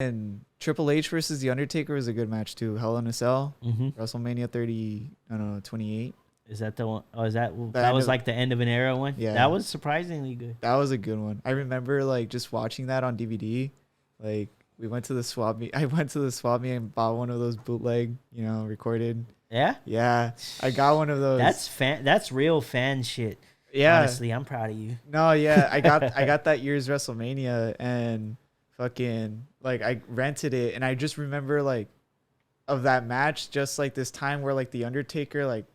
And Triple H versus The Undertaker was a good match too. Hell in a Cell, WrestleMania 30, I don't know, 28. Is that the one? Oh, is that The was end like the end of an era one? Yeah. That was surprisingly good. That was a good one. I remember like just watching that on DVD. Like we went to the swap meet. I went to the swap meet and bought one of those bootleg, recorded. Yeah? Yeah. I got one of those. That's real fan shit. Yeah. Honestly, I'm proud of you. No, yeah. I got that year's WrestleMania and fucking like I rented it, and I just remember like of that match, just like this time where like the Undertaker like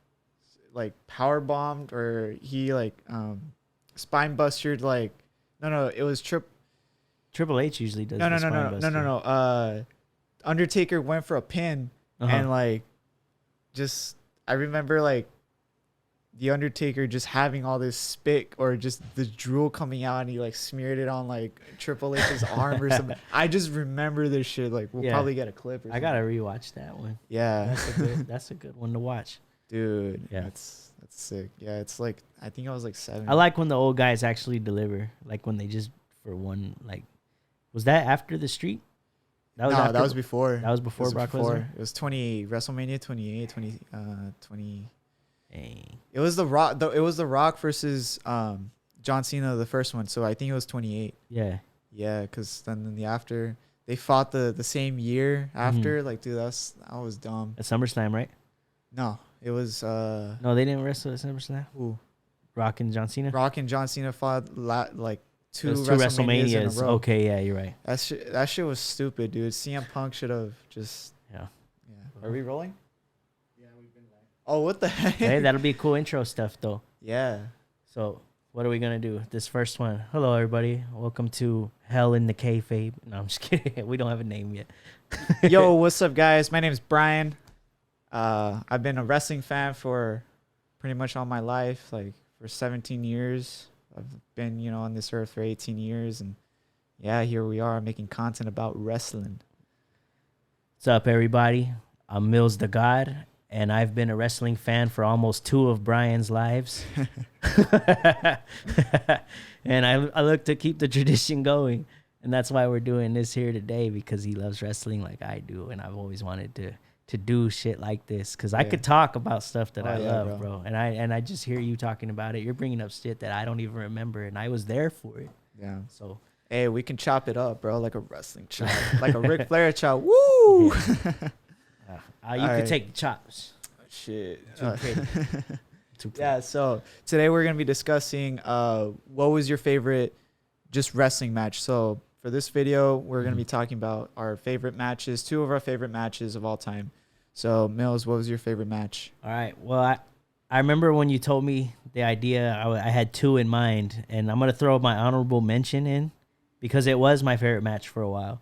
power bombed, or he like spine bustered, like no it was Triple H usually does no Undertaker went for a pin, and like just I remember like the Undertaker just having all this spit or just the drool coming out, and he like smeared it on like Triple H's arm or something. I just remember this shit. Like we'll probably get a clip or something. I gotta rewatch that one. Yeah. That's a good one to watch. Dude, yeah, that's sick. Yeah, it's like I think I was like 7. I like when the old guys actually deliver. Like when they just for one, like, was that after the street? That was before. That was before Brock Lesnar. It was WrestleMania 28, 20. Dang. It was the Rock. It was the Rock versus John Cena, the first one. So I think it was 28. Yeah. Yeah, because then in the after they fought the same year after. Like, dude, that was dumb. At SummerSlam, right? No, it was. No, they didn't wrestle at SummerSlam. Who? Rock and John Cena. Rock and John Cena fought like two WrestleManias in a row. Okay, yeah, you're right. That shit was stupid, dude. CM Punk should have just. Yeah. Are we rolling? Yeah, we've been live. Oh, what the heck? Hey, that'll be cool intro stuff, though. Yeah. So, what are we gonna do? This first one. Hello, everybody. Welcome to Hell in the Kayfabe. No, I'm just kidding. We don't have a name yet. Yo, what's up, guys? My name's Brian. I've been a wrestling fan for pretty much all my life, like for 17 years. I've been, on this earth for 18 years, and yeah, here we are making content about wrestling. What's up, everybody? I'm Mills the God, and I've been a wrestling fan for almost 2 of Brian's lives. And I look to keep the tradition going, and that's why we're doing this here today, because he loves wrestling like I do, and I've always wanted to do shit like this, because I could talk about stuff that I love, bro. And I just hear you talking about it. You're bringing up shit that I don't even remember, and I was there for it. Yeah. So hey, we can chop it up, bro, like a wrestling chop, like a Ric Flair chop. Woo! You could take the chops. Shit. Too pretty. Yeah. So today we're gonna be discussing what was your favorite just wrestling match. So for this video, we're gonna be talking about our favorite matches, 2 of our favorite matches of all time. So, Mills, what was your favorite match? All right. Well, I remember when you told me the idea, I had 2 in mind, and I'm going to throw my honorable mention in because it was my favorite match for a while.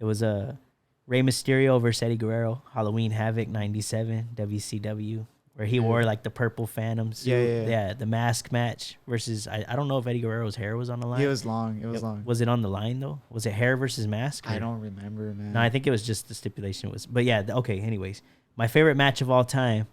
It was Rey Mysterio versus Eddie Guerrero, Halloween Havoc 97, WCW, where he wore like the purple Phantom suit. Yeah, the mask match versus, I don't know if Eddie Guerrero's hair was on the line. It was long. It was long. Was it on the line, though? Was it hair versus mask? I don't remember, man. No, I think it was just the stipulation was. But yeah, okay, anyways. My favorite match of all time,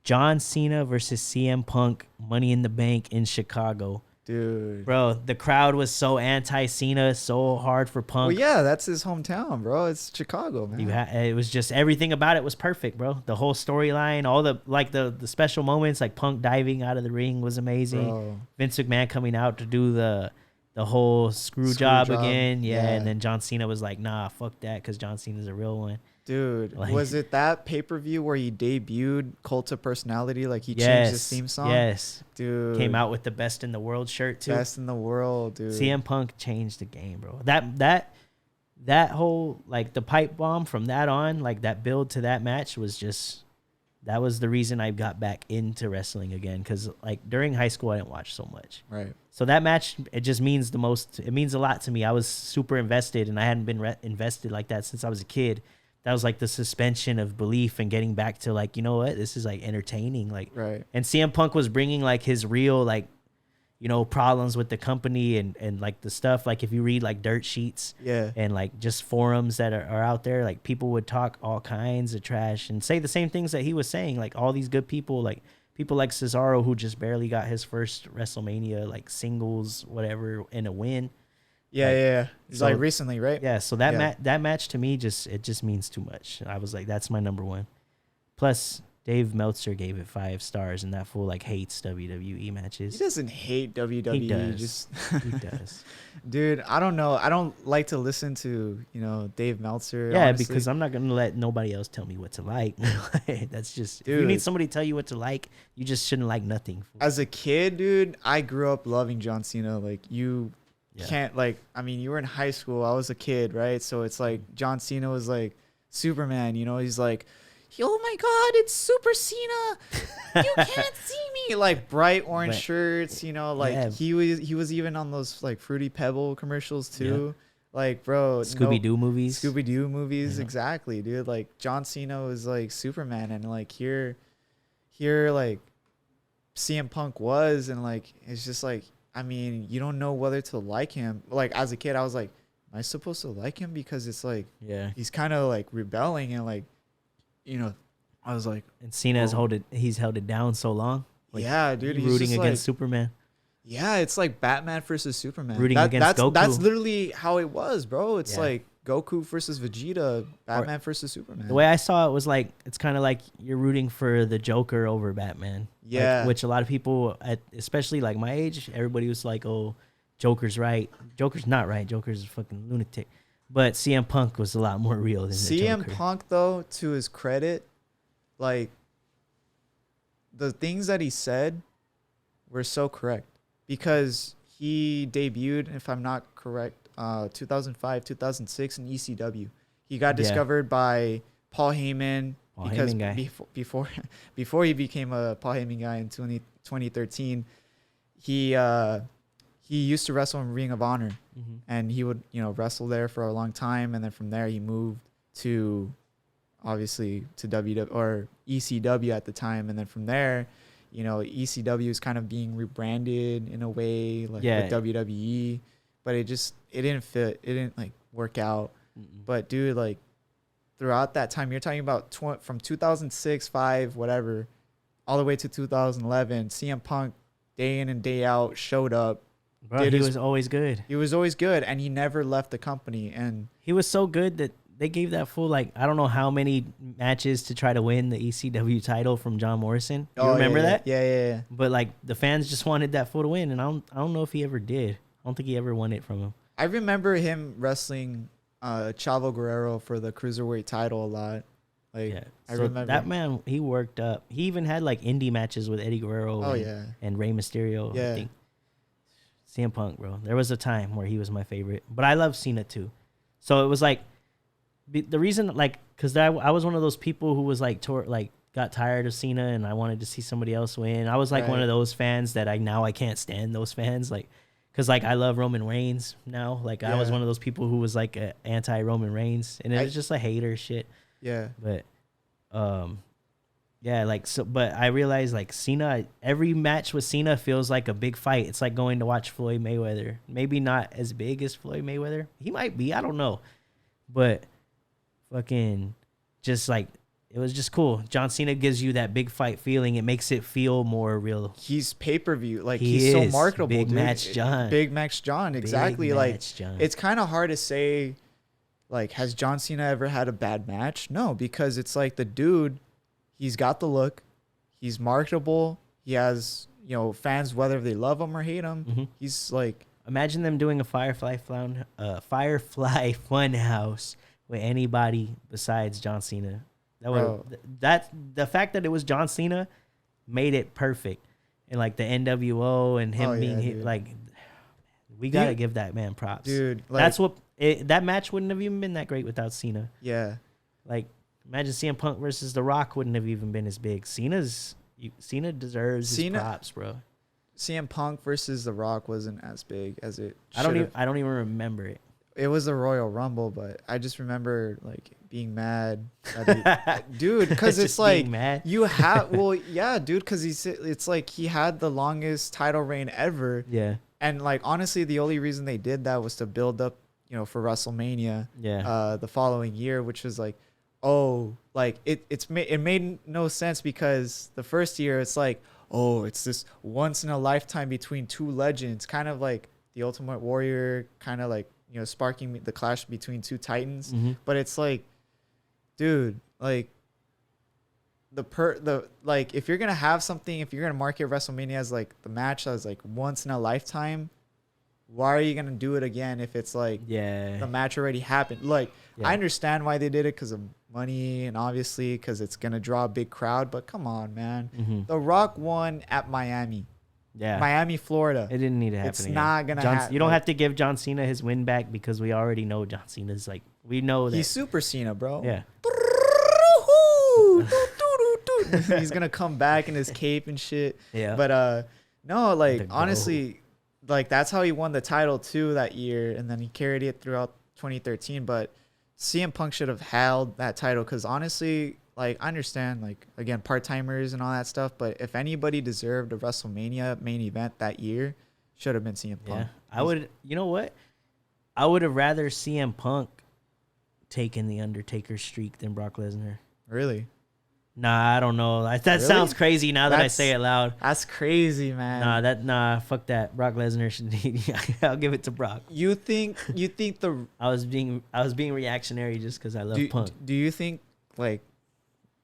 John Cena versus CM Punk, Money in the Bank in Chicago. Dude. Bro, the crowd was so anti-Cena, so hard for Punk. Well, yeah, that's his hometown, bro. It's Chicago, man. It was just, everything about it was perfect, bro. The whole storyline, all the special moments, like Punk diving out of the ring was amazing. Bro. Vince McMahon coming out to do the whole screw job again. Yeah, and then John Cena was like, nah, fuck that, because John Cena's a real one. Dude, was it that pay-per-view where he debuted Cult of Personality? Like, he changed his theme song? Yes. Dude. Came out with the Best in the World shirt, too. Best in the world, dude. CM Punk changed the game, bro. That whole, like, the pipe bomb from that on, like, that build to that match was just... That was the reason I got back into wrestling again, because, like, during high school, I didn't watch so much. Right. So that match, it just means the most... It means a lot to me. I was super invested, and I hadn't been invested like that since I was a kid. That was like the suspension of belief and getting back to, like, you know what, this is like entertaining. Like, right. And CM Punk was bringing like his real, like, problems with the company and like the stuff. Like, if you read like dirt sheets and like just forums that are out there, like, people would talk all kinds of trash and say the same things that he was saying. Like, all these good people, like people like Cesaro, who just barely got his first WrestleMania, like, singles, whatever, in a win. Yeah. It's So- like recently, right? Yeah, so that Yeah. that match to me it just means too much. I was like, that's my number one. Plus, Dave Meltzer gave it 5 stars, and that fool like hates WWE He matches. doesn't hate WWE. He does. Just He does. dude, I don't know. I don't like to listen to, Dave Meltzer. Yeah, honestly. because I'm not gonna let nobody else tell me what to like. That's just if you Dude. need somebody to tell you what to like, you just shouldn't like nothing. As a kid, dude, I grew up loving John Cena. Like you Yeah. can't you were in high school. I was a kid, right? So it's like John Cena was like Superman. He's like, oh my God, it's Super Cena. You can't see me. Like bright orange But- shirts. Yeah. he was even on those like Fruity Pebble commercials too. Like, bro, Scooby Doo movies. Scooby Doo movies, Yeah. exactly, dude. Like John Cena was like Superman, and like here, like CM Punk was, and like it's just like, I mean, you don't know whether to like him. Like as a kid, I was like, am I supposed to like him because it's like Yeah. he's kind of like rebelling and like, I was like, And Cena he's held it down so long. Like, yeah, dude, he's rooting just against like, Superman. yeah, it's like Batman versus Superman. Rooting against Goku. That's literally how it was, bro. It's Yeah. like Goku versus Vegeta, Batman versus Superman. The way I saw it was like it's kind of like you're rooting for the Joker over Batman. Like, Yeah. which a lot of people, especially like my age, everybody was like, "Oh, Joker's right. Joker's not right. Joker's a fucking lunatic." But CM Punk was a lot more real than the CM Joker. Punk, though, to his credit, like the things that he said were so correct because he debuted, if I'm not correct, 2005, 2006 in ECW. He got Yeah. discovered by Paul Heyman Paul because Heyman guy. before he became a Paul Heyman guy in 2013, he used to wrestle in Ring of Honor. Mhm. And he would, wrestle there for a long time. And then from there, he moved to, obviously, to WW or ECW at the time. And then from there, ECW is kind of being rebranded in a way, like Yeah. with WWE. But it didn't fit. It didn't, like, work out. Mm-mm. But, dude, like, throughout that time, you're talking about from 2006, 5, whatever, all the way to 2011, CM Punk, day in and day out, showed up. Bro, did he his- was always good. He was always good, and he never left the company. And He was so good that they gave that fool like I don't know how many matches to try to win the ECW title from John Morrison. You remember that? Yeah. But like the fans just wanted that fool to win, and I don't know if he ever did. I don't think he ever won it from him. I remember him wrestling Chavo Guerrero for the cruiserweight title a lot. Like, Yeah, I so remember that man. He worked up. He even had like indie matches with Eddie Guerrero. Oh and, yeah, and Rey Mysterio. Yeah. I think. CM Punk, bro. There was a time where he was my favorite, but I love Cena too. So it was like the reason, like, because I was one of those people who was like got tired of Cena and I wanted to see somebody else win. I was like one Right. of those fans that I can't stand those fans, like, because like I love Roman Reigns now. Like I was Yeah. one of those people who was like anti Roman Reigns, and it was just a hater shit. yeah. But yeah, like so. But I realized like Cena, every match with Cena feels like a big fight. It's like going to watch Floyd Mayweather. Maybe not as big as Floyd Mayweather. He might be. I don't know. But fucking just like it was just cool. John Cena gives you that big fight feeling. It makes it feel more real. He's pay-per-view. Like He he's so is. marketable. Big dude. Match John. Big Match John. Exactly. Big Like match, John. it's kind of hard to say. Like, has John Cena ever had a bad match? No, because it's like the dude. He's got the look. He's marketable. He has, fans whether they love him or hate him. Mhm. He's like, Imagine them doing a Firefly Funhouse with anybody besides John Cena. That Bro. would the fact that it was John Cena made it perfect, and like the NWO and him Oh, yeah, being hit, dude. like we gotta Dude. give that man props. dude, like, That's what that match wouldn't have even been that great without Cena. yeah. Like imagine CM Punk versus The Rock wouldn't have even been as big. Cena deserves his Cena- props, bro. CM Punk versus The Rock wasn't as big as it. I don't should've. even remember it. It was the Royal Rumble, but I just remember like being mad, that dude, because it's Just like being mad. you have. Well, yeah, dude, because it's like he had the longest title reign ever, Yeah, and like honestly, the only reason they did that was to build up, for WrestleMania, yeah. the following year, which was like, oh, like it made no sense because the first year it's like, oh, it's this once in a lifetime between two legends, kind of like the Ultimate Warrior, kind of like sparking the clash between two titans. But it's like, dude, like if you're gonna have something, if you're gonna market WrestleMania as like the match as like once in a lifetime, why are you gonna do it again if it's like the match already happened? Like I understand why they did it because of money and obviously because it's gonna draw a big crowd, but come on, man. The Rock won at Miami. Miami, Florida. It didn't need to happen. It's not gonna happen. You don't have to give John Cena his win back because we already know John Cena's like, we know that he's Super Cena, bro. Yeah. He's gonna come back in his cape and shit. Yeah. But no, like honestly, like that's how he won the title too that year, and then he carried it throughout 2013. But CM Punk should have held that title because honestly, like I understand, like again, part timers and all that stuff. But if anybody deserved a WrestleMania main event that year, should have been CM Punk. I would. You know what? I would have rather CM Punk taken the Undertaker streak than Brock Lesnar. Really? Nah, I don't know. That really? Sounds crazy now that I say it loud. That's crazy, man. Fuck that. Brock Lesnar should. I'll give it to Brock. You think the I was being reactionary just because I love Punk. Do you think like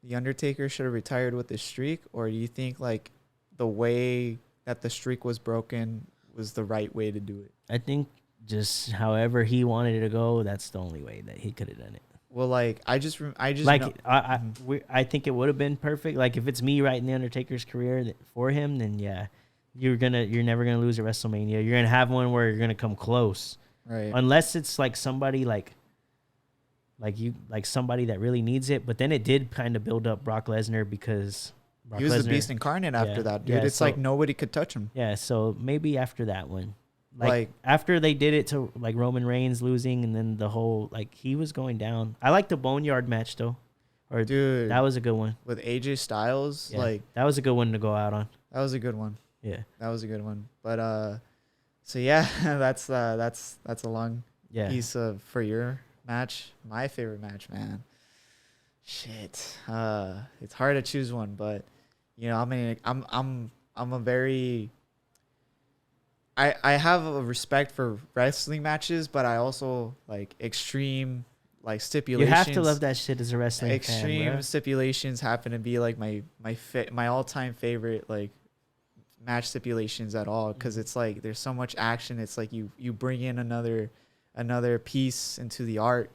the Undertaker should have retired with the streak, or do you think like the way that the streak was broken was the right way to do it? I think just however he wanted it to go, that's the only way that he could have done it. Well, like I just like I think it would have been perfect. Like if it's me writing the Undertaker's career for him, then yeah, you're never gonna lose at WrestleMania. You're gonna have one where you're gonna come close, right? Unless it's like somebody like somebody that really needs it. But then it did kind of build up Brock Lesnar because he was the beast incarnate after that, dude. It's like nobody could touch him. Yeah, so maybe after that one. Like after they did it to like Roman Reigns losing and then the whole like he was going down. I like the Boneyard match though. Or dude, that was a good one. With AJ Styles, like that was a good one to go out on. That was a good one. Yeah. That was a good one. But so yeah, that's a long piece of for your match. My favorite match, man. Shit. It's hard to choose one, but you know, I mean I'm a very I have a respect for wrestling matches, but I also like extreme like stipulations. You have to love that shit as a wrestling extreme fan, bro. Stipulations happen to be like my all-time favorite like match stipulations at all, because it's like there's so much action. It's like you bring in another piece into the art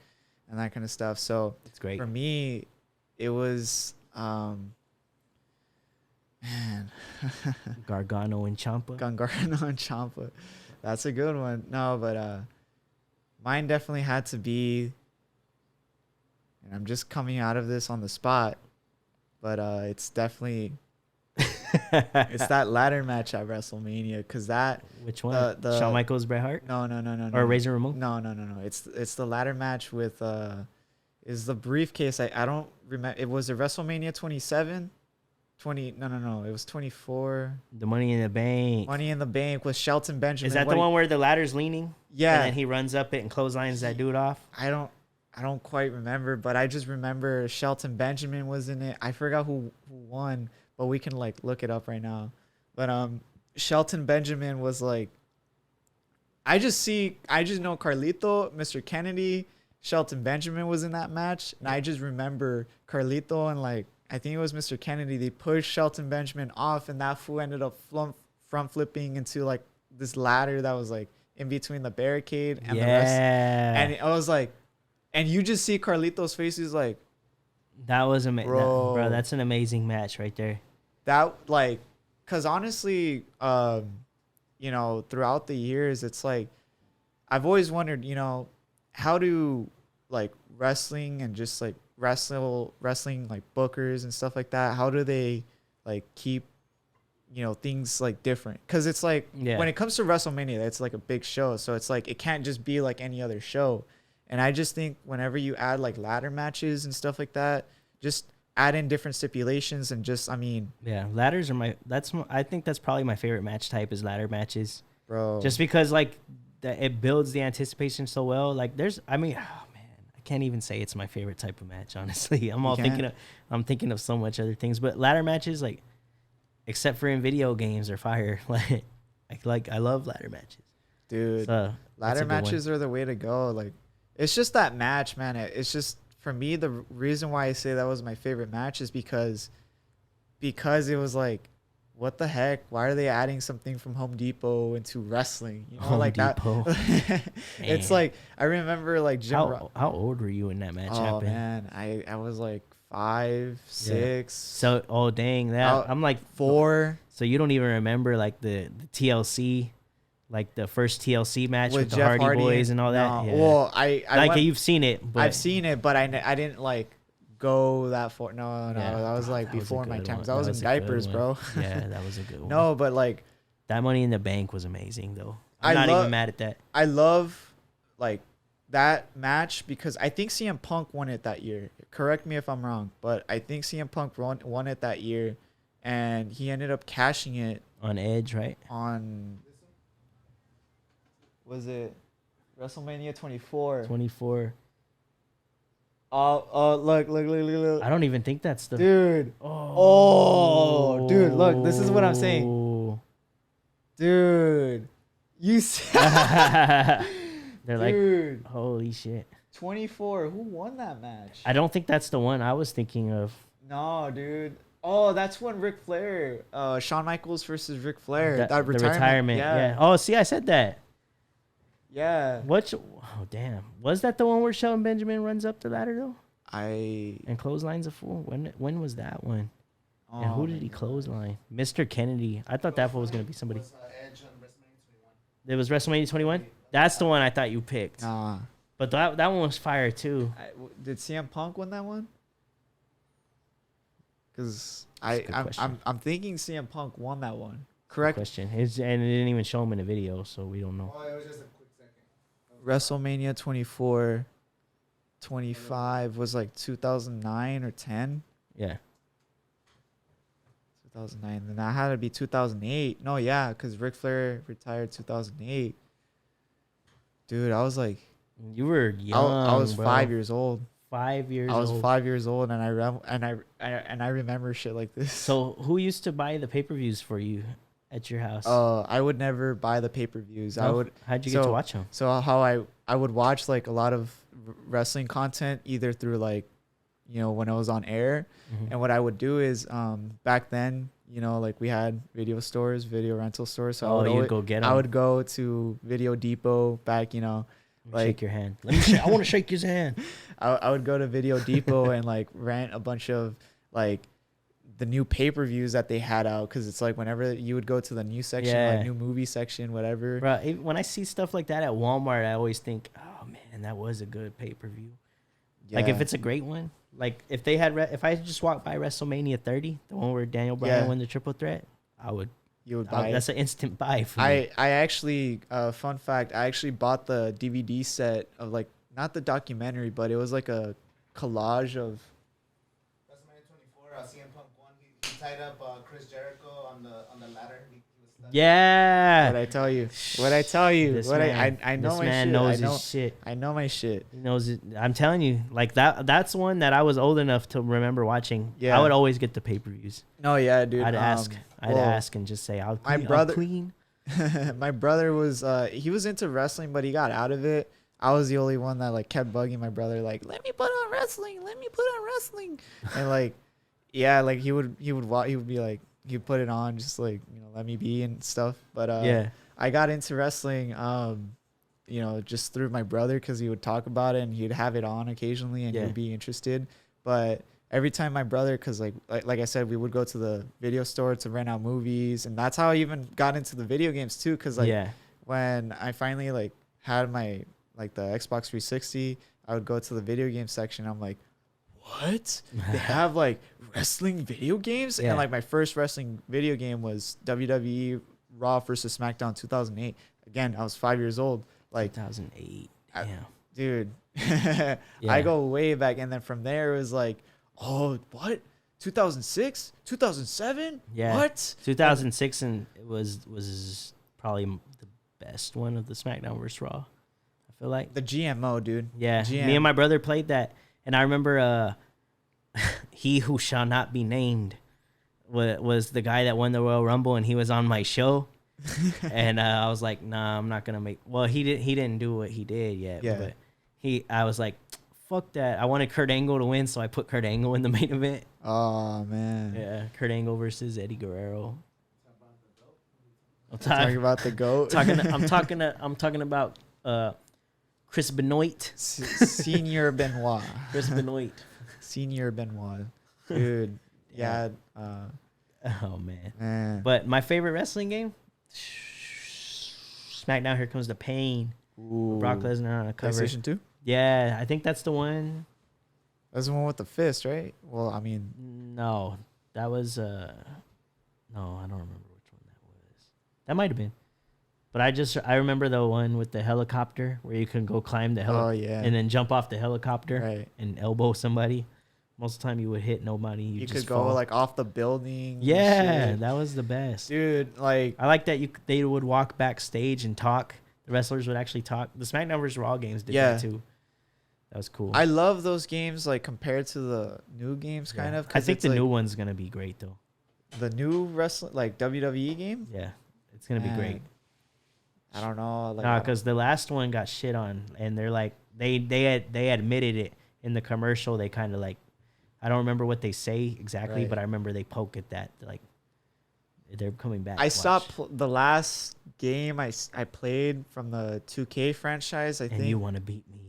and that kind of stuff. So it's great. For me, it was man. Gargano and Ciampa. That's a good one. No, but mine definitely had to be, and I'm just coming out of this on the spot, but it's definitely it's that ladder match at WrestleMania, because that which one? The Shawn Michaels, Bret Hart? No. Or Razor Ramon? No. It's the ladder match with is the briefcase. I don't remember. It was a WrestleMania 27. No, it was 24. The Money in the Bank. Money in the Bank with Shelton Benjamin. Is that the one where the ladder's leaning? Yeah. And then he runs up it and clotheslines that dude off? I don't quite remember, but I just remember Shelton Benjamin was in it. I forgot who won, but we can like look it up right now. But Shelton Benjamin was like, I just know Carlito, Mr. Kennedy, Shelton Benjamin was in that match, and I just remember Carlito and like I think it was Mr. Kennedy. They pushed Shelton Benjamin off, and that fool ended up front flipping into like this ladder that was like in between the barricade and the rest. And I was like, and you just see Carlito's face. He's like, that was amazing, bro. That's an amazing match right there. That like, cause honestly, you know, throughout the years, it's like I've always wondered, you know, how do like wrestling and just like wrestling like bookers and stuff like that, how do they like keep, you know, things like different? Because it's like when it comes to WrestleMania, it's like a big show, so it's like it can't just be like any other show. And I just think whenever you add like ladder matches and stuff like that, just add in different stipulations and just, I mean, ladders are I think that's probably my favorite match type is ladder matches, bro. Just because like it builds the anticipation so well. Like can't even say it's my favorite type of match, honestly. I'm thinking of so much other things, but ladder matches, like except for in video games, are fire. Like I love ladder matches. Dude, So, ladder matches are the way to go. Like, it's just that match, man. It's just, for me, the reason why I say that was my favorite match is because it was like, what the heck? Why are they adding something from Home Depot into wrestling? You know, Home like Depot. that. It's like, I remember like how old were you when that match happened? Oh man, I was like 5, 6. So dang, I'm like 4. So you don't even remember like the TLC, like the first TLC match with the Jeff Hardy Boys and all that. No. Yeah. Well, I like went, you've seen it. But I've seen it, but I didn't like go that far. No, Yeah. that was like before my times. I was in diapers, bro. Yeah, that was a good one. No, but like that Money in the Bank was amazing though. I'm not even mad at that. I love like that match because I think CM Punk won it that year. Correct me if I'm wrong, but I think CM Punk won it that year, and he ended up cashing it on Edge, right? On was it WrestleMania 24? 24. Oh, look. I don't even think that's the dude. Oh, dude, look, this is what I'm saying. Dude, you said they're like, holy shit. 24. Who won that match? I don't think that's the one I was thinking of. No, dude. Oh, that's when Ric Flair, Shawn Michaels versus Ric Flair. The retirement. Yeah. Oh, see, I said that. Yeah. Oh, damn. Was that the one where Shelton Benjamin runs up the ladder, though? And clotheslines a fool? When was that one? Oh, and who did he clothesline? Mr. Kennedy. I thought that was going to be somebody. Edge on WrestleMania 21. It was WrestleMania 21? That's the one I thought you picked. Nah. But that one was fire, too. Did CM Punk win that one? Because I'm thinking CM Punk won that one. Correct? Good question. And it didn't even show him in the video, so we don't know. Oh, it was just a quick second. WrestleMania 24, 25 was like 2009 or 10. Yeah. 2009. Then that had to be 2008. No, yeah, because Ric Flair retired 2008. Dude, I was like, you were young. I was bro. 5 years old. 5 years old. I was 5 years old, and I remember shit like this. So who used to buy the pay-per-views for you at your house? I would never buy the pay-per-views. No? How'd you get to watch them? So how I would watch like a lot of wrestling content either through like, you know, when it was on air, and what I would do is back then, you know, like we had video rental stores. So you'd go get them. I would go to Video Depot back, you know. Like, shake your hand. I want to shake his hand. I would go to Video Depot and like rent a bunch of like the new pay-per-views that they had out, because it's like whenever you would go to the new section, like new movie section, whatever. Bro, when I see stuff like that at Walmart, I always think, oh man, that was a good pay-per-view. Yeah. Like if it's a great one, like if they had, if I just walked by WrestleMania 30, the one where Daniel Bryan won the triple threat, you would buy it. That's an instant buy for me. I actually, fun fact, I actually bought the DVD set of like, not the documentary, but it was like a collage of. WrestleMania 24, CM Punk won. He tied up Chris Jericho on the ladder. He was stuck. Yeah. What I tell you? I know my shit. Man knows his shit. I know my shit. He knows it. I'm telling you, like that's one that I was old enough to remember watching. Yeah. I would always get the pay-per-views. No, yeah, dude. I'd ask and just say, I'll clean. My brother was he was into wrestling, but he got out of it. I was the only one that like kept bugging my brother, like, let me put on wrestling, and like, yeah, like he would be like, he'd put it on, just like, you know, let me be and stuff. But I got into wrestling, you know, just through my brother, because he would talk about it and he'd have it on occasionally and he'd be interested. But every time my brother, because like I said, we would go to the video store to rent out movies, and that's how I even got into the video games too. Because like when I finally like had my like the Xbox 360, I would go to the video game section. I'm like, what? They have like wrestling video games? And like my first wrestling video game was WWE Raw versus SmackDown 2008. Again, I was 5 years old. Like 2008. Dude. I go way back, and then from there it was like, oh, what? 2006? 2007? Yeah. What? 2006, and it was probably the best one of the SmackDown vs. Raw. I feel like the GMO, dude. Yeah, me and my brother played that, and I remember he who shall not be named was the guy that won the Royal Rumble, and he was on my show. And I was like, nah, I'm not gonna make. Well, he didn't do what he did yet. Yeah. But I was like, fuck that. I wanted Kurt Angle to win, so I put Kurt Angle in the main event. Oh man. Yeah, Kurt Angle versus Eddie Guerrero. I'm Talking about the GOAT. I'm talking about Chris Benoit. Senior Benoit. Chris Benoit. Senior Benoit. Dude. Yeah. Oh man. Man. But my favorite wrestling game, SmackDown. Here Comes the Pain. Ooh. Brock Lesnar on a cover. PlayStation 2? Yeah, I think that's the one. That's the one with the fist, right? Well, I mean, No, that was no, I don't remember which one that was. That might have been. But I remember the one with the helicopter where you can go climb the helicopter yeah. and then jump off the helicopter Right. and elbow somebody. Most of the time you would hit nobody. you just could go fall. like off the building. and Yeah, shit. that was the best. Dude, like, I like that they would walk backstage and talk. The wrestlers would actually talk. The SmackDown vs. Raw games did that too. That was cool. I love those games, like, compared to the new games, kind of. I think the like, new one's going to be great, though. the new wrestling, like WWE game. Yeah, it's going to be great. Man, I don't know. Like, No, because the last one got shit on, and they're like, they admitted it in the commercial. They kind of like, I don't remember what they say exactly, Right. but I remember they poke at that. Like, they're coming back. I Watch. stopped the last game I played from the 2K franchise. I And think you want to beat me.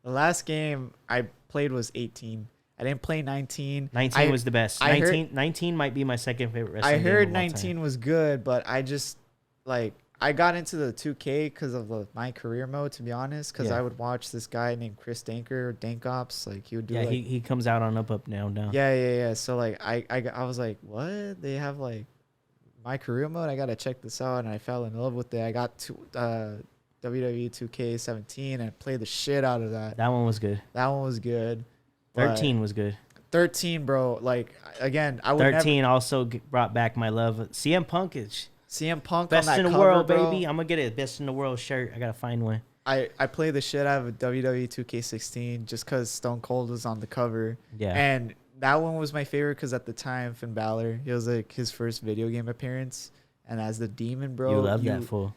the last game I played was 18. I didn't play 19. 19 was the best. I 19 might be my second favorite wrestling I game heard of all 19 time. was good, but I just like I got into the 2K because of my career mode, to be honest. Because Yeah. I would watch this guy named Chris Danker, Dankops, like he would do. Yeah, like, he comes out on up, down, down. yeah. So like I was like, what? They have like my career mode. I gotta check this out, and I fell in love with it. I got to WWE 2K17 and played the shit out of that. That one was good. That one was good. but 13 was good. 13, bro. Like again, I would 13 also brought back my love. CM Punk is CM Punk best on that in the cover, world, bro. baby. I'm gonna get a best in the world shirt. I gotta find one. I play the shit out of WWE 2K16 just because Stone Cold was on the cover. Yeah. And that one was my favorite because at the time, Finn Balor, it was like his first video game appearance. And as the demon, bro. You love that fool.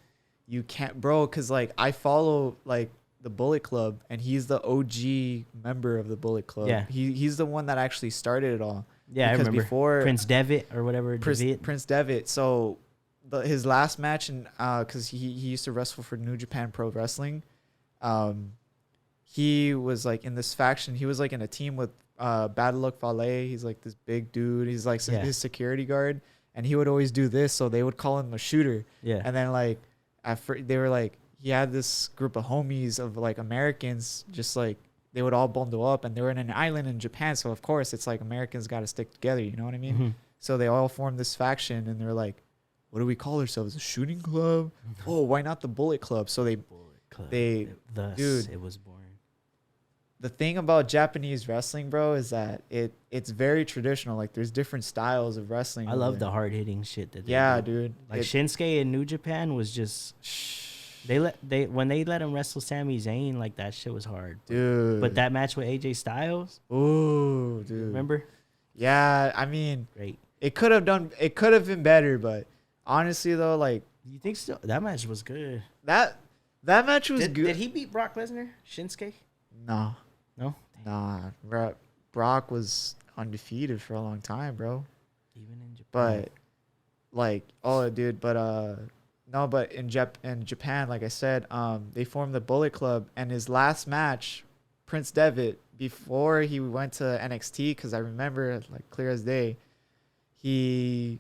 You can't, bro, because like I follow like the Bullet Club and he's the OG member of the Bullet Club. Yeah. He's the one that actually started it all. Yeah, because I remember. Before Prince Devitt or whatever. Prince Devitt. So his last match, and because he used to wrestle for New Japan Pro Wrestling, he was like in this faction. He was like in a team with Bad Luck Fale. He's like this big dude. He's like his security guard, and he would always do this. So they would call him a shooter. Yeah. And then like they were like he had this group of homies of like Americans, just like they would all bundle up, and they were in an island in Japan. So of course it's like Americans got to stick together. You know what I mean? Mm-hmm. So they all formed this faction, and they're like, what do we call ourselves? A shooting club? Oh, why not the Bullet Club? So Thus, dude, it was born. the thing about Japanese wrestling, bro, is that it's very traditional. Like there's different styles of wrestling. I love the hard hitting shit that they Yeah, do. dude. Like Shinsuke in New Japan was just when they let him wrestle Sami Zayn, like that shit was hard. Dude. But that match with AJ Styles, ooh, dude. remember? Yeah, I mean, Great. it could have been better, but honestly though, like You think so? That match was good. that match was Did good. he beat Brock Lesnar? Shinsuke? No. No. Nah. Brock was undefeated for a long time, bro. Even in Japan. But like, oh, dude, but no, but in Japan, like I said, they formed the Bullet Club, and his last match, Prince Devitt, before he went to NXT, because I remember like clear as day, he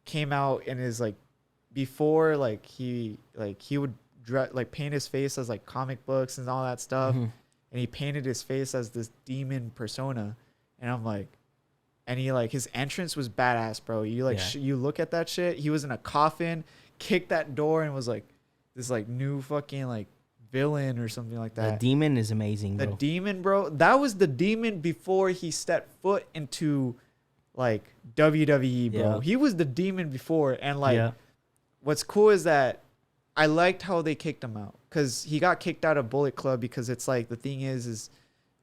came out in his like before like he would like paint his face as like comic books and all that stuff, Mhm. and he painted his face as this demon persona, and I'm like. And he like his entrance was badass, bro. You like you look at that shit. He was in a coffin, kicked that door, and was like this like new fucking like villain or something like that. The demon is amazing, bro. The demon, bro. That was the demon before he stepped foot into like WWE, bro. Yeah. He was the demon before, and like what's cool is that I liked how they kicked him out because he got kicked out of Bullet Club because it's like the thing is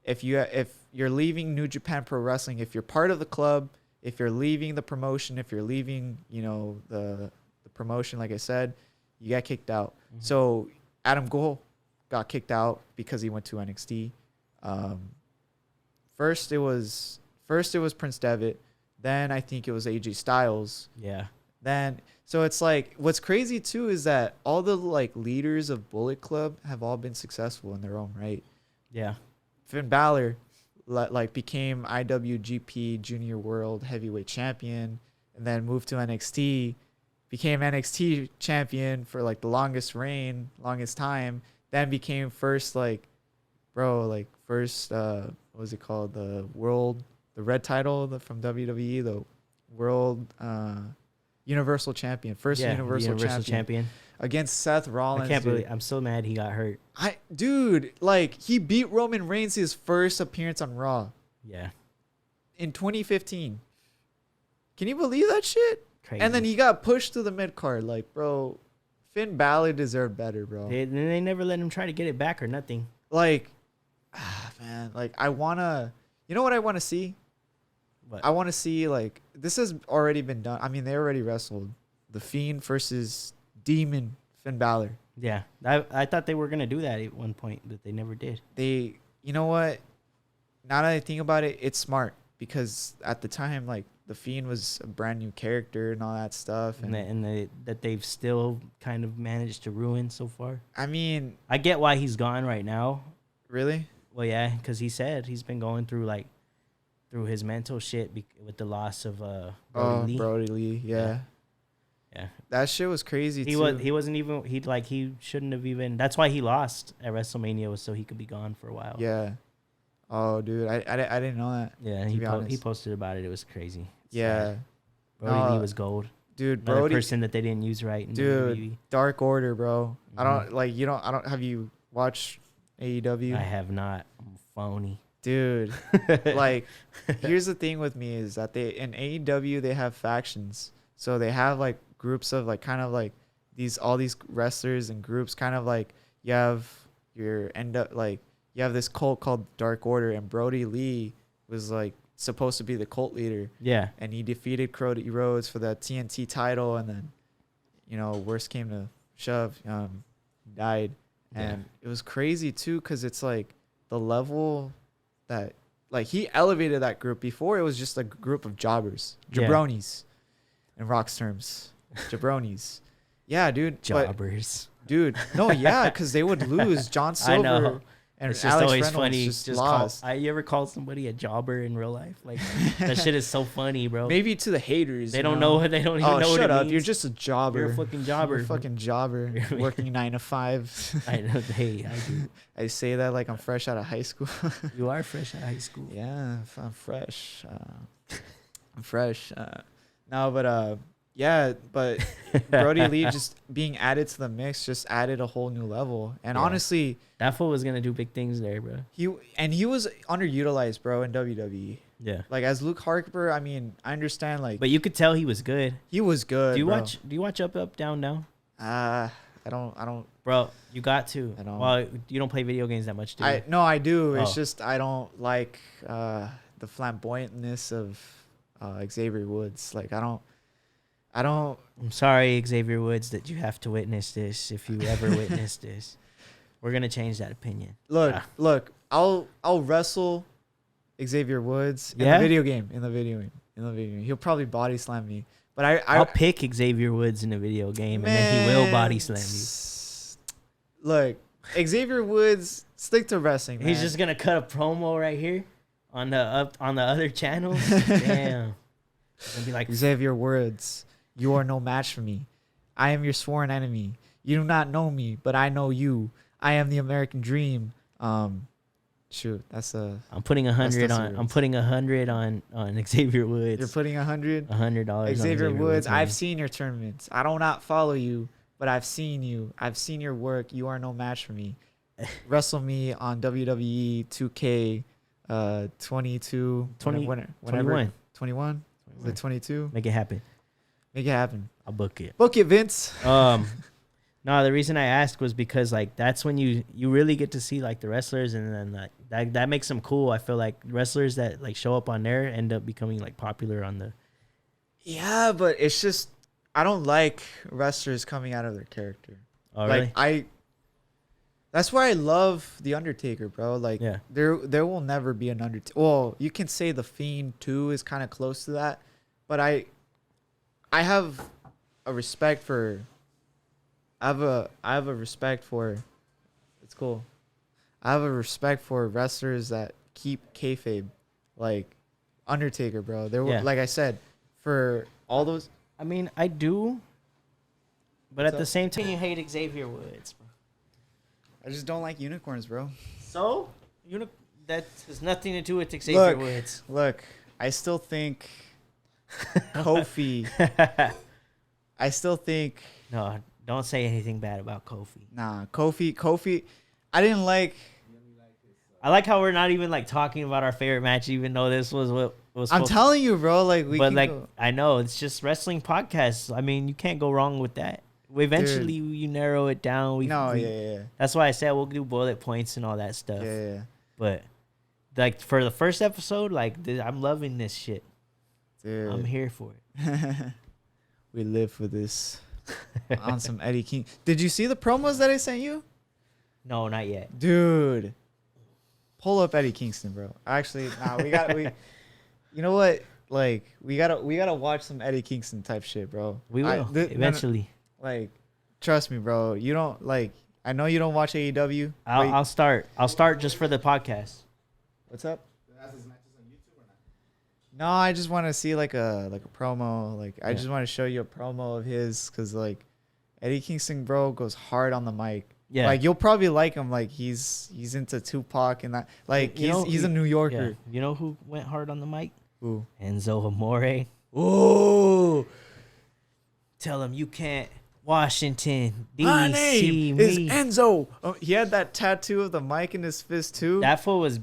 if you're leaving New Japan Pro Wrestling, if you're part of the club if you're leaving the promotion, if you're leaving, the promotion, like I said, you get kicked out. Mm-hmm. So Adam Cole got kicked out because he went to NXT. First it was Prince Devitt. Then I think it was AJ Styles. Yeah. Then so it's like what's crazy too is that all the like leaders of Bullet Club have all been successful in their own right. Yeah. Finn Balor like became IWGP Junior World Heavyweight Champion and then moved to NXT, became NXT champion for like the longest time, then became first what was it called? The red title from WWE, the World Universal Champion, Universal Champion against Seth Rollins. I can't believe I'm so mad he got hurt. He beat Roman Reigns his first appearance on Raw. Yeah. In 2015. Can you believe that shit? Crazy. And then he got pushed to the mid card. Like, bro, Finn Balor deserved better, bro. They never let him try to get it back or nothing. Like, man, like you know what I want to see? What? I want to see like this has already been done. I mean, they already wrestled The Fiend versus Demon Finn Balor. Yeah, I thought they were gonna do that at one point, but they never did. You know what? Now that I think about it, it's smart because at the time, like The Fiend was a brand new character and all that stuff, that they've still kind of managed to ruin so far. I mean, I get why he's gone right now. Really? Well, yeah, because he said he's been going through his mental shit with the loss of Brodie Lee. Brodie Lee, yeah. That shit was crazy. He shouldn't have even. That's why he lost at WrestleMania, was so he could be gone for a while. Yeah. Oh, dude, I didn't know that. Yeah, he posted about it. It was crazy. Yeah. Brodie Lee was gold. Dude, Another person that they didn't use right. Dude, Dark Order, bro. Mm-hmm. Have you watched AEW? I have not. I'm phony. Dude, here's the thing with me is that in AEW they have factions. So they have like groups of like kind of like all these wrestlers and groups, kind of like you have you have this cult called Dark Order, and Brodie Lee was like supposed to be the cult leader. Yeah. And he defeated Cody Rhodes for the TNT title, and then worst came to shove, died. And it was crazy too, because it's like the level that he elevated that group. Before it was just a group of jobbers, jabronis, in Rock's terms, jabronis. Yeah, dude. Jobbers. Dude, no, yeah, because they would lose. John Silver. I know. And it's just Alex always Reynolds funny. Lost. You ever call somebody a jobber in real life? Like that shit is so funny, bro. Maybe to the haters. They don't know. They don't even know what shut it up. means. You're just a jobber. You're a fucking jobber. You're a fucking jobber. Working 9 to 5. I know. Hey, I do. I say that like I'm fresh out of high school. You are fresh out of high school. Yeah, I'm fresh. I'm fresh. No, but yeah, but Brodie Lee just being added to the mix just added a whole new level. And honestly, that fool was gonna do big things there, bro. He was underutilized, bro, in WWE. Yeah. Like as Luke Harper, I mean, I understand but you could tell he was good. He was good. Do you watch Up, Down, Down? I don't. Bro, you got to. I don't. Well, you don't play video games that much, do you? No, I do. It's just I don't like the flamboyantness of Xavier Woods. Like I don't. I'm sorry, Xavier Woods, that you have to witness this. If you ever witness this, we're gonna change that opinion. Look. I'll wrestle Xavier Woods in the video game. In the video game, he'll probably body slam me. But I'll pick Xavier Woods in a video game, and then he will body slam you. Look, Xavier Woods, stick to wrestling, man. He's just gonna cut a promo right here on the other channels. Damn. It's gonna be like Xavier Woods. You are no match for me. I am your sworn enemy. You do not know me, but I know you. I am the American dream. Shoot, that's a. I'm putting 100 on. I'm putting 100 on Xavier Woods. You're putting $100. $100. Xavier Woods. I've seen your tournaments. I do not follow you, but I've seen you. I've seen your work. You are no match for me. Wrestle me on WWE 2K 22. 21. 21. Is it 22? Make it happen. Make it happen. I'll book it. Book it, Vince. No, No, the reason I asked was because like that's when you really get to see like the wrestlers, and then like that makes them cool. I feel like wrestlers that like show up on there end up becoming like popular on the. Yeah, but it's just I don't like wrestlers coming out of their character. Oh, like really? that's why I love the Undertaker, bro. Like Yeah. there will never be an Undertaker. Well, you can say the Fiend too is kind of close to that, but I have a respect for. I have a respect for. It's cool. I have a respect for wrestlers that keep kayfabe, like Undertaker, bro. There were like I said, for all those. I mean, I do, but What's at the up? same time, you hate Xavier Woods, bro. I just don't like unicorns, bro. So that has nothing to do with Xavier Woods. Look, I still think Kofi. I still think No, don't say anything bad about Kofi. nah, Kofi. I didn't like. I like how we're not even like talking about our favorite match, even though this was what was. I'm telling you, bro. Like we. but can like go. I know it's just wrestling podcasts. I mean, you can't go wrong with that. Eventually, you narrow it down. Yeah. That's why I said we'll do bullet points and all that stuff. Yeah. But like for the first episode, like I'm loving this shit. Dude. I'm here for it. We live for this. On some Eddie King. Did you see the promos that I sent you? No, not yet. Dude. Pull up Eddie Kingston, bro. Actually, we you know what? Like we gotta watch some Eddie Kingston type shit, bro. We will eventually. Like, trust me, bro. You don't like. I know you don't watch AEW. I'll start. I'll start just for the podcast. What's up? No, I just want to see like a promo. Like I just want to show you a promo of his, cause like Eddie Kingston, bro, goes hard on the mic. Yeah. Like you'll probably like him. Like he's into Tupac and that. Like he's a New Yorker. Yeah. You know who went hard on the mic? Who? Enzo Amore. Oh. Tell him you can't. Washington, My DC, name me. is Enzo. Oh, he had that tattoo of the mic in his fist too. That fool was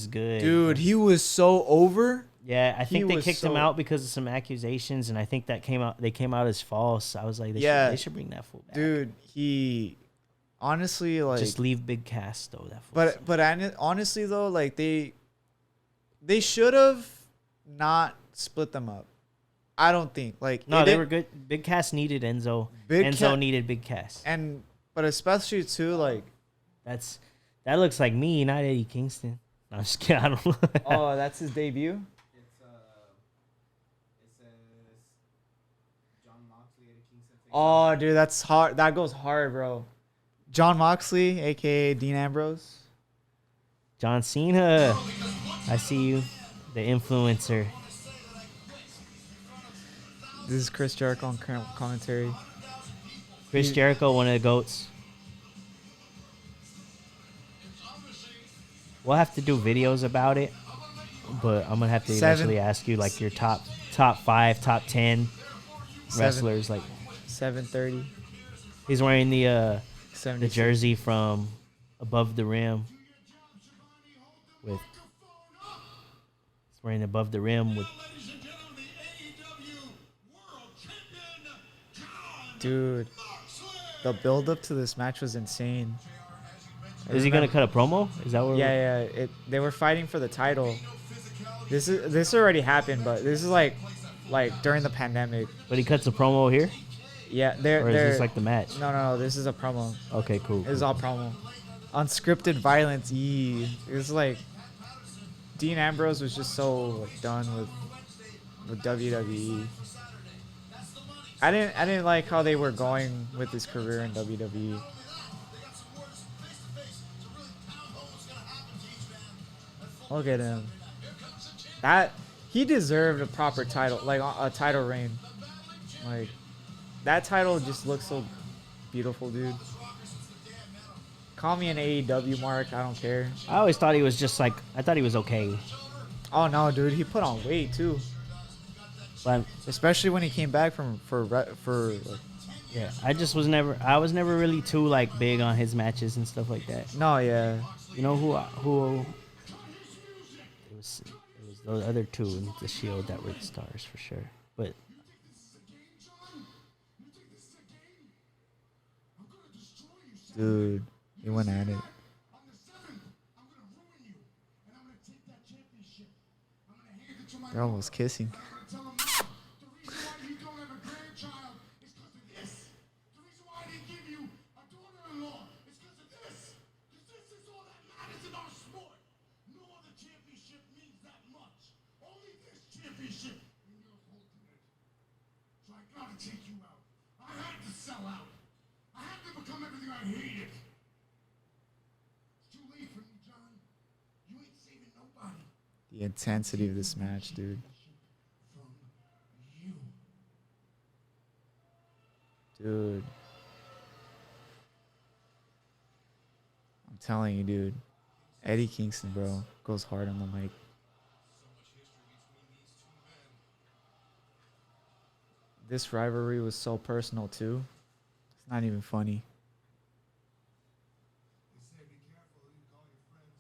good. Dude, he was so over. Yeah, I think they was kicked him so- out because of some accusations, and I think that they came out as false. I was like, they should bring that fool back. Dude, he honestly like Just leave Big Cass though. That fool. but honestly though, like they should have not split them up. I don't think like no, they were good. Big Cass needed Enzo. Enzo needed Big Cass. But especially too like that looks like me, not Eddie Kingston. No, I'm just kidding. I don't know. oh, that's his debut. It says John Moxley, Eddie Kingston. Oh, dude, that's hard. That goes hard, bro. John Moxley, aka Dean Ambrose. John Cena. I see you, the influencer. This is Chris Jericho on commentary. Chris Jericho, one of the GOATs. We'll have to do videos about it, but I'm gonna have to eventually ask you like your top 5, top 10 wrestlers. Like 7:30. he's wearing the 76. jersey from Above the Rim. He's wearing Above the Rim with. Dude, the build up to this match was insane. Is he gonna cut a promo? Is that what? Yeah. They were fighting for the title. This already happened, but this is like during the pandemic. But he cuts a promo here. Yeah, Or is this like the match? No. This is a promo. Okay, cool. This is all promo. Unscripted violence. It's like Dean Ambrose was just so like, done with WWE. I didn't like how they were going with his career in WWE. Look at him. That he deserved a proper title, like a title reign. Like that title just looks so beautiful, dude. Call me an AEW mark, I don't care. I always thought he was just like I thought he was okay. Oh no, dude, he put on weight too. But Especially when he came back for like, yeah, I was never really too like big on his matches and stuff like that. no, yeah. You know who it was those other two in the Shield that were the stars for sure. But Dude, he went at it. On the 7th, I'm gonna ruin you, and I'm gonna take that championship. I'm gonna hand it to my They're almost kissing. I'm gonna tell him now. The reason why you don't have a grandchild is because of this. The reason why I didn't give you a daughter-in-law is because of this. Because this is all that matters in our sport. No other championship means that much. Only this championship, and you're holding it. So I gotta take you out. I had to sell out. I had to become everything I hated. It's too late for me, John. You ain't saving nobody. The intensity of this match, dude. From you. Dude. I'm telling you, dude. Eddie Kingston, bro, goes hard on the mic. This rivalry was so personal, too. It's not even funny. They say be careful who you call your friends.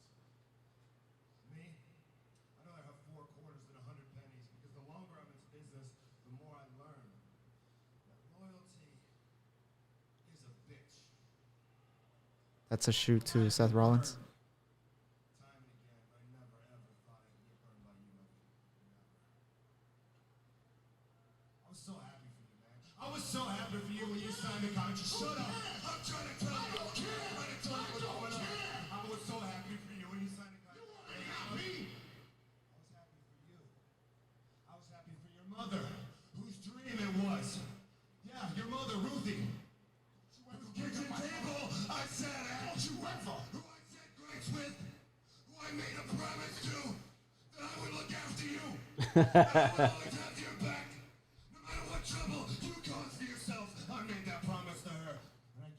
Me? I know I have 4 quarters and 100 pennies because the longer I'm in business, the more I learn. That loyalty is a bitch. That's a shoot to Seth Rollins. Time and again, but I never ever thought I could get burned by you, Eddie. Never. I was so happy for you, man. I was so happy for you when you signed the contract. Shut up! I'm trying to tell you. I'm trying to tell you what's going on. I was so happy for you when you signed the contract. You weren't happy. I was happy for you. I was happy for your mother, whose dream it was. Yeah, your mother, Ruthie. Whose kitchen table I sat at. Who I said grace with. Who I made a promise to that I would look after you. That I would always have your back. No matter what trouble you cause for yourself, I made that promise to her. And I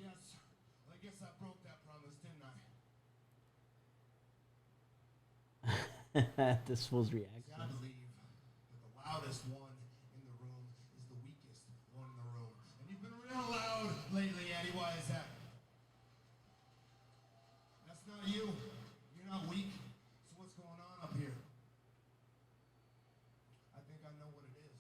guess I broke that promise, didn't I? This fool's See, reaction. I believe that the loudest one in the room is the weakest one in the room. And you've been real loud lately, Eddie. Why is that? That's not you. You're not weak. So what's going on up here? I think I know what it is.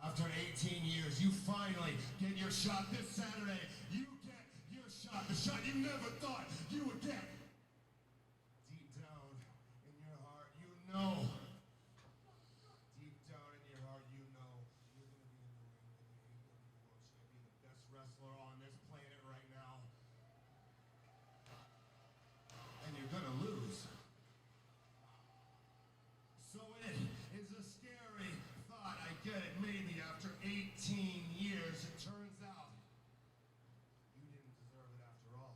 After 18 years, you finally get your shot this Saturday. You get your shot. The shot you never thought you would get. Deep down in your heart, you know. Deep down in your heart, you know you're going to be in the ring with the AEW World Champion, the best wrestler on this planet right now. And you're going to lose. So it is a scary thought. I get it. Maybe after 18 years, it turns out you didn't deserve it after all.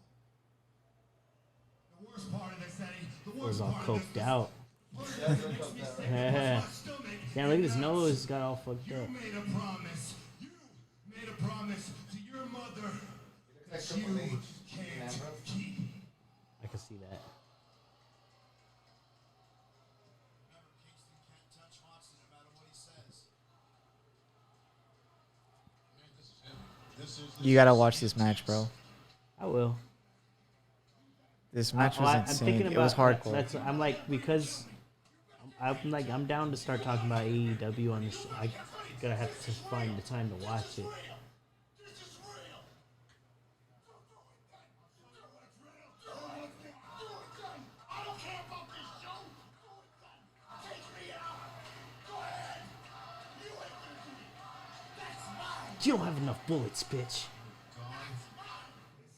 The worst part of this, Eddie, the worst Was all part of this coked out. Yeah. Damn, look at his nose. It's got all fucked You up. made a promise. You made a promise to your mother that you can't keep. I can see that. Remember, Kingston can't touch Moxley no matter what he says. You gotta watch this match, bro. I will. This match was insane. It was hardcore. I'm like, because I'm down to start talking about AEW on this. I gotta have to find the time to watch it. You don't have enough bullets, bitch. It's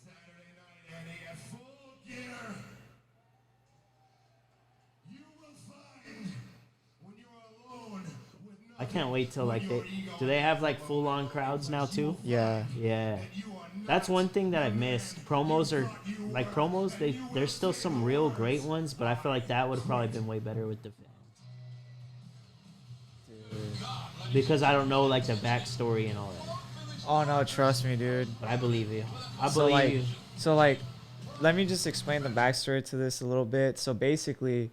Saturday night, Eddie, at Full Gear. You will find when you're alone with I can't wait till like do they have like full on crowds now too? Yeah. Yeah. That's one thing that I've missed. Promos there's still some real great ones, but I feel like that would have probably been way better with the fans. Because I don't know like the backstory and all that. Oh no, trust me, dude. But I believe you. I So believe like, you. so like, let me just explain the backstory to this a little bit. So basically,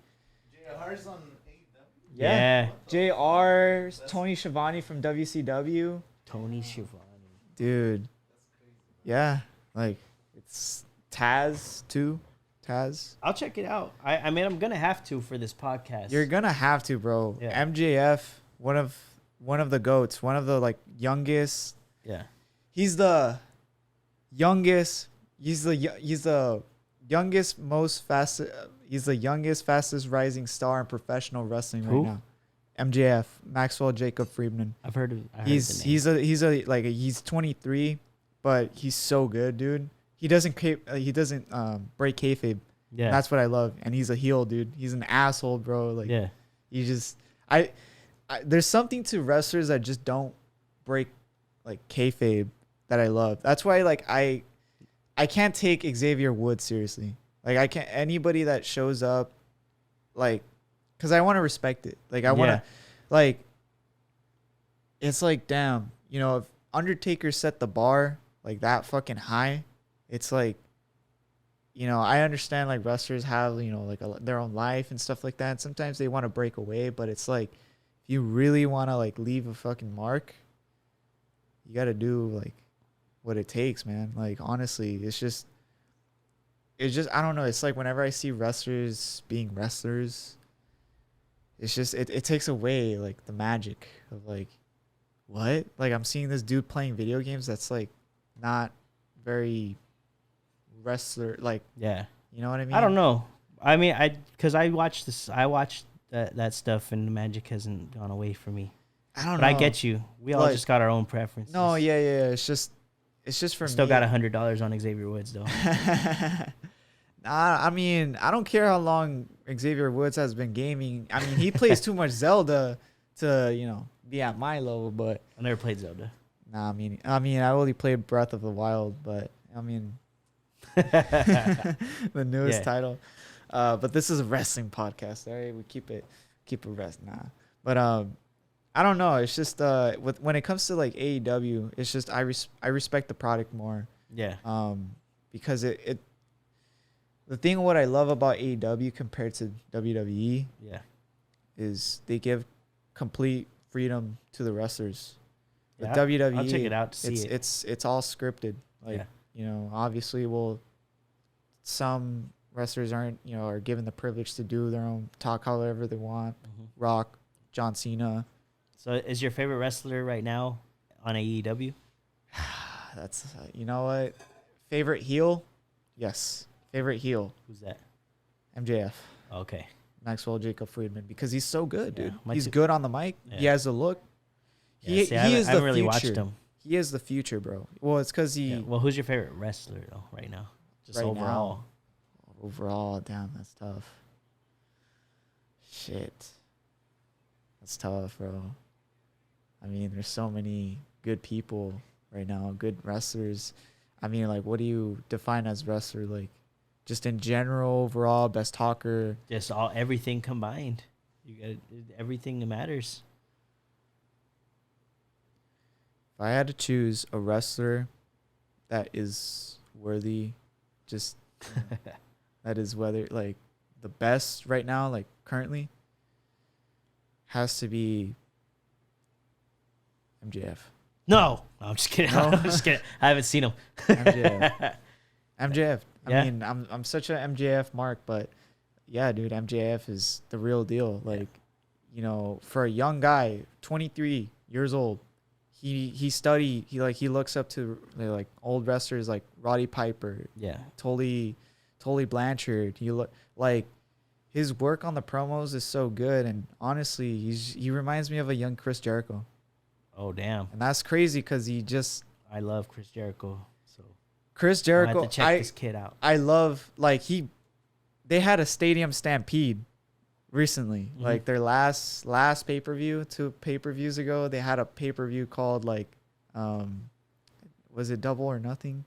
JR's on AEW. yeah, JR, Tony Schiavone from WCW, Tony Schiavone. dude. Yeah, like it's Taz too. Taz, I'll check it out. I mean I'm gonna have to for this podcast. you're gonna have to, bro. Yeah. MJF, one of the goats, one of the like youngest. Yeah. He's the youngest He's the youngest, he's the youngest, fastest rising star in professional wrestling Who? right now. MJF, Maxwell Jacob Friedman. I've heard of. He's 23, but he's so good, dude. He doesn't break kayfabe. Yeah. That's what I love. And he's a heel, dude. He's an asshole, bro. Like, yeah. you just I there's something to wrestlers that just don't break like kayfabe that I love. That's why like I can't take Xavier Woods seriously. Like I can't anybody that shows up like because I want to respect it. Like I want to like it's like damn, you know, if Undertaker set the bar like that fucking high, it's like, you know, I understand like wrestlers have, you know, like their own life and stuff like that. And sometimes they want to break away, but it's like, if you really want to like leave a fucking mark, you got to do like what it takes, man. Like, honestly, it's just, I don't know. It's like whenever I see wrestlers being wrestlers, it's just, it takes away like the magic of like, what? Like I'm seeing this dude playing video games that's like not very wrestler like, Yeah. you know what I mean? I don't know. I mean, I watched that stuff, and the magic hasn't gone away from me. I don't But know. I get you. We all Like- just got our own preferences. No, yeah. It's just for Still me. got $100 on Xavier Woods though. Nah, I mean, I don't care how long Xavier Woods has been gaming. I mean, he plays too much Zelda to, you know, be at my level, but I never played Zelda. nah, I mean, I only played Breath of the Wild, but I mean, the newest Yeah. title. But this is a wrestling podcast, all right? We keep it nah. But I don't know. It's just when it comes to like AEW, it's just I respect the product more. Yeah. Because the thing what I love about AEW compared to WWE Yeah. is they give complete freedom to the wrestlers. With Yeah, WWE, I'll check it out to see it. it's all scripted. Like, Yeah. you know, obviously, some wrestlers aren't, you know, are given the privilege to do their own talk however they want. Mhm. Rock, John Cena. So is your favorite wrestler right now on AEW? That's you know what? Favorite heel? Yes. Favorite heel. Who's that? MJF. Okay. Maxwell Jacob Friedman, because he's so good, Yeah, dude. my He's two- good on the mic. He Yeah. has the look. Yeah, see, I is haven't the really future. watched him. He is the future, bro. Well, it's because he Yeah. Well, who's your favorite wrestler though right now? Just Right overall. now. Overall, damn, that's tough. Shit. That's tough, bro. I mean, there's so many good people right now, good wrestlers. I mean, like, what do you define as wrestler? Like, just in general, overall, best talker. Just everything combined. You got everything that matters. If I had to choose a wrestler that is worthy, just that is whether like the best right now, like currently, has to be MJF. No, I'm just kidding. No? I'm just kidding. I haven't seen him. MJF. MJF. Yeah. I mean, I'm such an MJF mark, but yeah, dude, MJF is the real deal. Like, you know, for a young guy, 23 years old, he looks up to like old wrestlers like Roddy Piper, Yeah. Tully Blanchard. He look like his work on the promos is so good, and honestly, he reminds me of a young Chris Jericho, Oh damn. and that's crazy because I love Chris Jericho. So Chris I Jericho. have to check this kid out. I love like they had a stadium stampede recently. Mhm. Like their last pay-per-view, 2 pay-per-views ago, they had a pay-per-view called like was it Double or Nothing?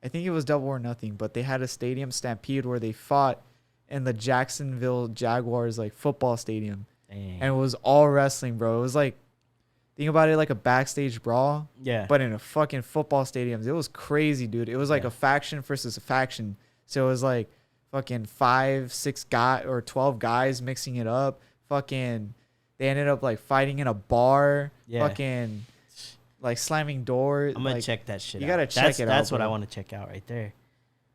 I think it was Double or Nothing, but they had a stadium stampede where they fought in the Jacksonville Jaguars like football stadium. Dang. And it was all wrestling, bro. It was like, think about it like a backstage brawl, Yeah. but in a fucking football stadium. It was crazy, dude. It was like Yeah. a faction versus a faction. So it was like fucking 5, 6 guys or 12 guys mixing it up. Fucking, they ended up like fighting in a bar. Yeah. Fucking like slamming doors. I'm gonna like, check that shit you out. gotta check it out, That's what I bro. want to check out right there.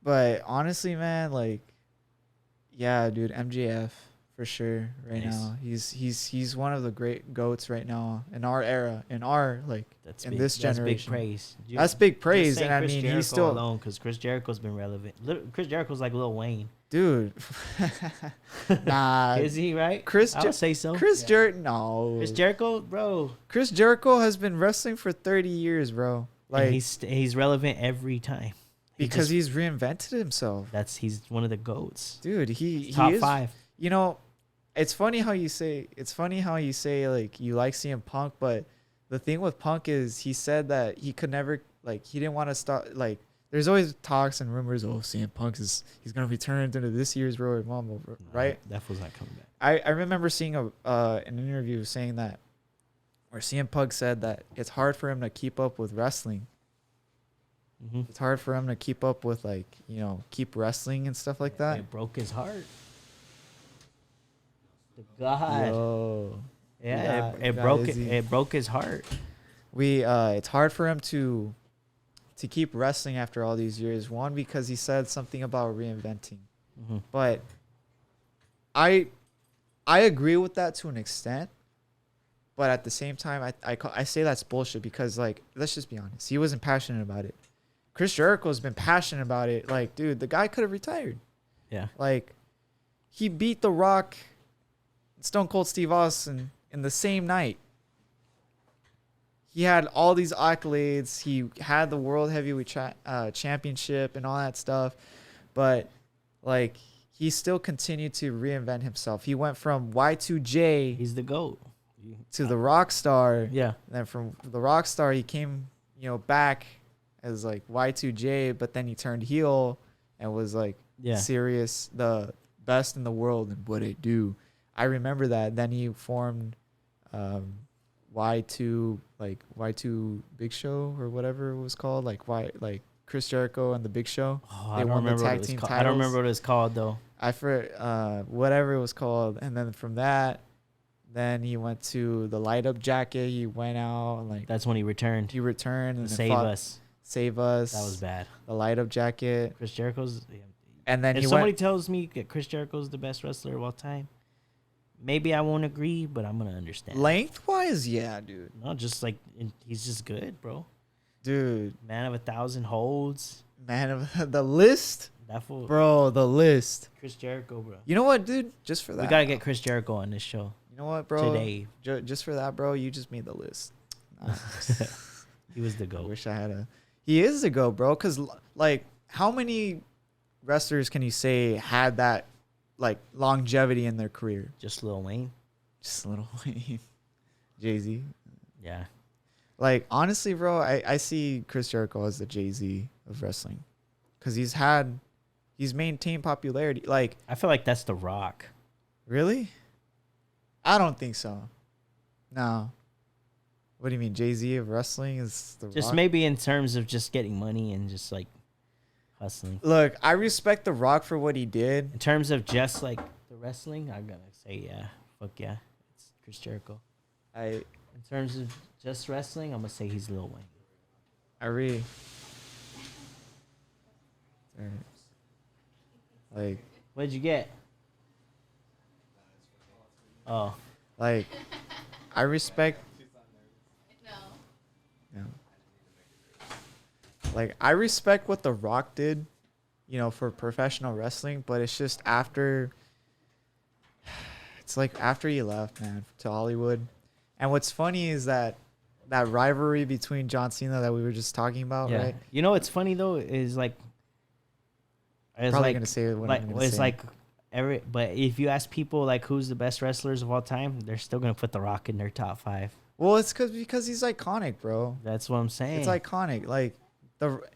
But honestly, man, like, yeah, dude, MJF for sure. Right Nice. now, he's one of the great goats right now in our era, in our like That's in big, this that's generation. big praise. That's big Just praise, saying and I Chris mean Jericho he's still alone because Chris Jericho's been relevant. Chris Jericho's like Lil Wayne. dude. Nah, Is he right? Chris I would say so. Chris Jericho, no. Chris Jericho, bro. Chris Jericho has been wrestling for 30 years, bro. Like Like he's relevant every time. because he's reinvented himself, he's one of the goats. dude. He Top is, 5. You know, it's funny how you say like you like CM Punk, but the thing with Punk is he said that he could never like he didn't want to stop like. There's always talks and rumors. Oh, CM Punk he's gonna return into this year's Royal Rumble, right? That was not coming back. I remember seeing an interview saying that, where CM Punk said that it's hard for him to keep up with wrestling. Mm-hmm. It's hard for him to keep up with like keep wrestling and stuff like that. It broke his heart. The God. Yo. Yeah, Yeah, it broke his heart. It's hard for him to keep wrestling after all these years. One, because he said something about reinventing. Mm-hmm. But I agree with that to an extent. But at the same time, I say that's bullshit because, like, let's just be honest. He wasn't passionate about it. Chris Jericho's been passionate about it. Like, dude, the guy could have retired. Yeah. Like, he beat The Rock, Stone Cold Steve Austin in the same night. He had all these accolades. He had the World Heavyweight Championship and all that stuff. But, like, he still continued to reinvent himself. He went from Y2J He's the GOAT. to the rock star. Yeah. And then from the rock star, he came, back as, like, Y2J, but then he turned heel and was, like, serious, the best in the world and what it do. I remember that. Then he formed Y2 Big Show or whatever it was called, like Chris Jericho and the Big Show. Oh, I don't remember what it was called. I don't remember what it was called though. Whatever it was called. And then from that, then he went to the light up jacket. He went out and like that's when he returned. He returned and Save Us. Save Us. That was bad. The light up jacket. Chris Jericho's. And then if somebody tells me that Chris Jericho's the best wrestler of all time, maybe I won't agree, but I'm gonna understand. Lengthwise, yeah, dude. No, just like he's just good, bro. Dude, man of 1,000 holds. Man of the list, that fool, bro. The list. Chris Jericho, bro. You know what, dude? Just for that, we gotta get Chris Jericho on this show. You know what, bro? Today, just for that, bro. You just made the list. He was the GOAT. I wish I had a. He is the GOAT, bro. Cause like, how many wrestlers can you say had that like longevity in their career? Just Lil Wayne. Just Lil Wayne. Jay-Z. Yeah. Like, honestly, bro, I see Chris Jericho as the Jay-Z of wrestling. Because he's maintained popularity. Like, I feel like that's The Rock. Really? I don't think so. No. What do you mean? Jay-Z of wrestling is The Rock? Just maybe in terms of just getting money and just like hustling. Look, I respect The Rock for what he did. In terms of just like the wrestling, I'm gonna say yeah. Fuck yeah. It's Chris Jericho. In terms of just wrestling, I'm gonna say he's Lil Wayne. Like, what'd you get? Oh. Like, I respect. No. Like, I respect what The Rock did, for professional wrestling, but it's just after. It's like after he left, man, to Hollywood. And what's funny is that rivalry between John Cena that we were just talking about, right? You know what's funny though is like. Probably gonna say what I'm gonna say. It's like but if you ask people like who's the best wrestlers of all time, they're still gonna put The Rock in their top 5. Well, it's because he's iconic, bro. That's what I'm saying. It's iconic. Like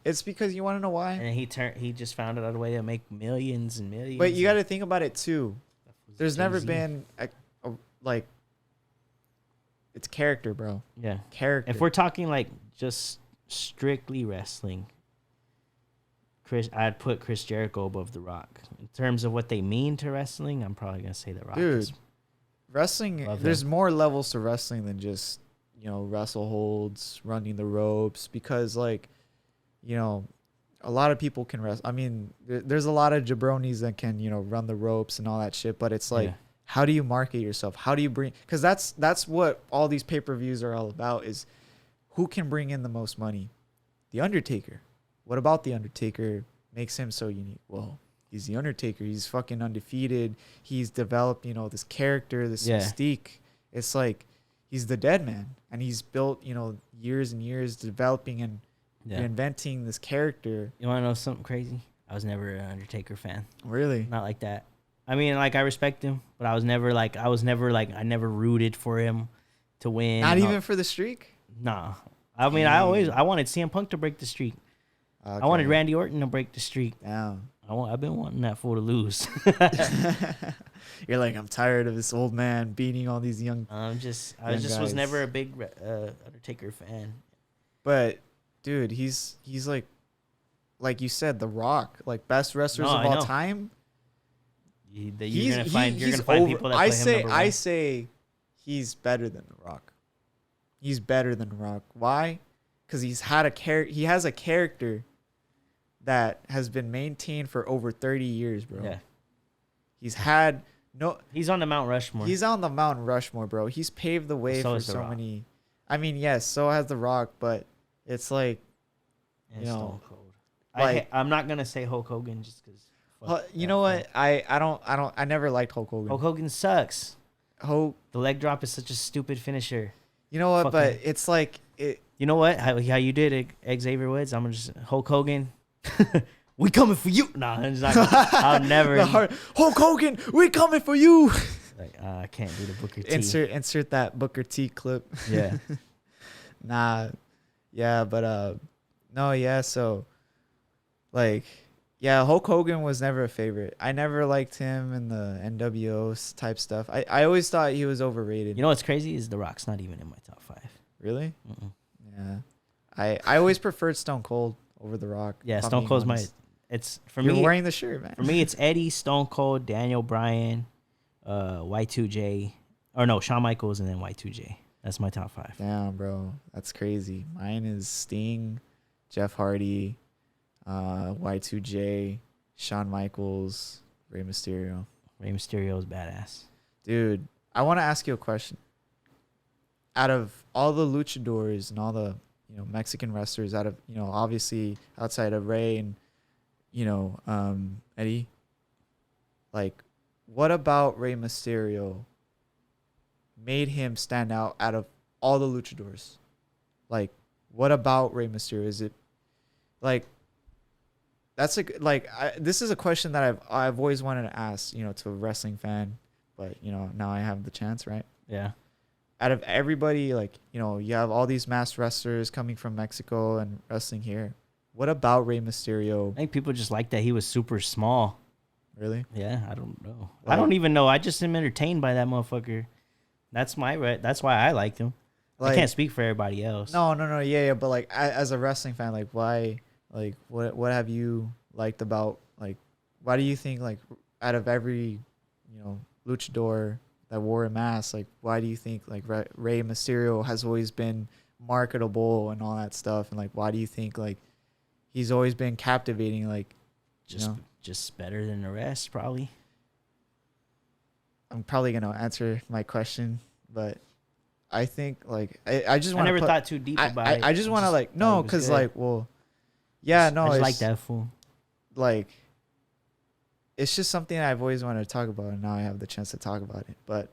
it's because you want to know why? And he just found out a way to make millions and millions. But you got to think about it too. There's never been like it's character, bro. Yeah, character. If we're talking like just strictly wrestling, I'd put Chris Jericho above The Rock. In terms of what they mean to wrestling, I'm probably gonna say The Rock. Dude, wrestling. There's more levels to wrestling than just wrestle holds, running the ropes. Because like, a lot of people can wrestle. I mean, there's a lot of jabronis that can run the ropes and all that shit. But it's like How do you market yourself? How do you bring? Because that's what all these pay-per-views are all about, is who can bring in the most money. The Undertaker. What about the Undertaker makes him so unique? Well, he's the Undertaker. He's fucking undefeated. He's developed, this character, this mystique. It's like he's the dead man, and he's built, years and years developing and reinventing this character. You want to know something crazy? I was never an Undertaker fan. Really? Not like that. I mean, like, I respect him, but I never rooted for him to win. Not even for the streak? Nah. I mean, I wanted CM Punk to break the streak. Okay. I wanted Randy Orton to break the streak. Damn. I've been wanting that fool to lose. You're like, I'm tired of this old man beating all these young. I was never a big Undertaker fan. But dude, he's like you said, The Rock, like best wrestlers of all time. You're gonna find people that play him number one. I say he's better than The Rock. He's better than The Rock. Why? Because he has a character that has been maintained for over 30 years, bro. Yeah. He's on the Mount Rushmore. He's on the Mount Rushmore, bro. He's paved the way for so many. I mean, yes, so has The Rock, but it's like, Stone Cold. I'm not gonna say Hulk Hogan just because. You know what? I never liked Hulk Hogan. Hulk Hogan sucks. The leg drop is such a stupid finisher. You know what? But it's like it. You know what? How you did it, Xavier Woods? I'm just Hulk Hogan. We coming for you. Nah, I'll never. Hulk Hogan, we coming for you. Like, I can't do the Booker T. Insert that Booker T clip. Yeah. Nah. Yeah, but no, yeah. So, like, yeah, Hulk Hogan was never a favorite. I never liked him in the NWO type stuff. I always thought he was overrated. You know what's crazy is The Rock's not even in my top 5. Really? Mm-mm. Yeah. I always preferred Stone Cold over The Rock. Yeah, Stone Cold's it's for me. You're wearing the shirt, man. For me, it's Eddie, Stone Cold, Daniel Bryan, Y2J, or no, Shawn Michaels, and then Y2J. That's my top 5. Damn, bro, that's crazy. Mine is Sting, Jeff Hardy, Y2J, Shawn Michaels, Rey Mysterio. Rey Mysterio is badass. Dude, I want to ask you a question. Out of all the luchadors and all the Mexican wrestlers, out of obviously outside of Rey and Eddie, like, what about Rey Mysterio made him stand out of all the luchadors? Like, what about Rey Mysterio? Is it like this is a question that I've always wanted to ask, to a wrestling fan, but now I have the chance, right? Yeah. Out of everybody, like, you have all these masked wrestlers coming from Mexico and wrestling here. What about Rey Mysterio? I think people just like that he was super small. Really? Yeah, I don't know. I don't even know. I just am entertained by that motherfucker. That's why I liked him. Like, I can't speak for everybody else. No. Yeah. But like, as a wrestling fan, like, why? Like, what have you liked about, like, why do you think, like, out of every, luchador that wore a mask, like, why do you think, like, Rey Mysterio has always been marketable and all that stuff, and like, why do you think, like, he's always been captivating, like, just better than the rest, probably. I'm probably gonna answer my question, but I think, like, I just want. I never thought too deep about it. I just want to, like, no, because, like, well, yeah, no, I just like that fool. Like, it's just something I've always wanted to talk about, and now I have the chance to talk about it. But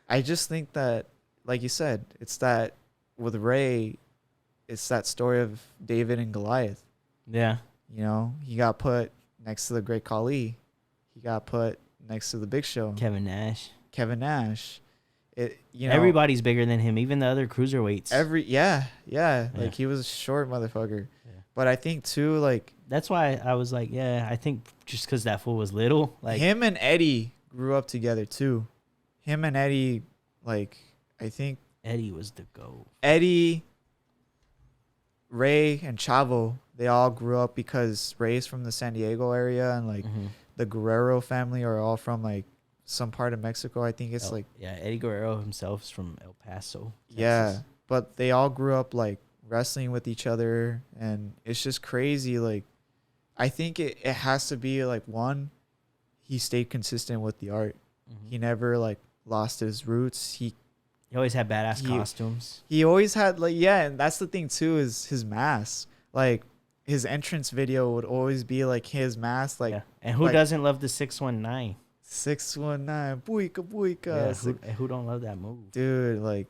I just think that, like you said, it's that with Rey, it's that story of David and Goliath. Yeah. He got put next to the Great Khali. He got put next to the Big Show. Kevin Nash. Everybody's bigger than him, even the other cruiserweights. Like, he was a short motherfucker. Yeah. But I think too, like, that's why I was like, yeah, I think just because that fool was little, like, him and Eddie grew up together too. Him and Eddie, like, I think Eddie was the GOAT. Eddie, Rey, and Chavo, they all grew up because Rey's from the San Diego area, and like, the Guerrero family are all from, like, some part of Mexico. I think it's Eddie Guerrero himself is from El Paso, Texas. Yeah, but they all grew up, like, wrestling with each other, and it's just crazy. Like, I think it has to be, like, one, he stayed consistent with the art. He never like lost his roots. He always had badass costumes. He always had like, yeah, and that's the thing too, is his mask. Like his entrance video would always be like his mask. Like, and who like, doesn't love the 619? 619, buika buika. Yeah, who don't love that move, dude? Like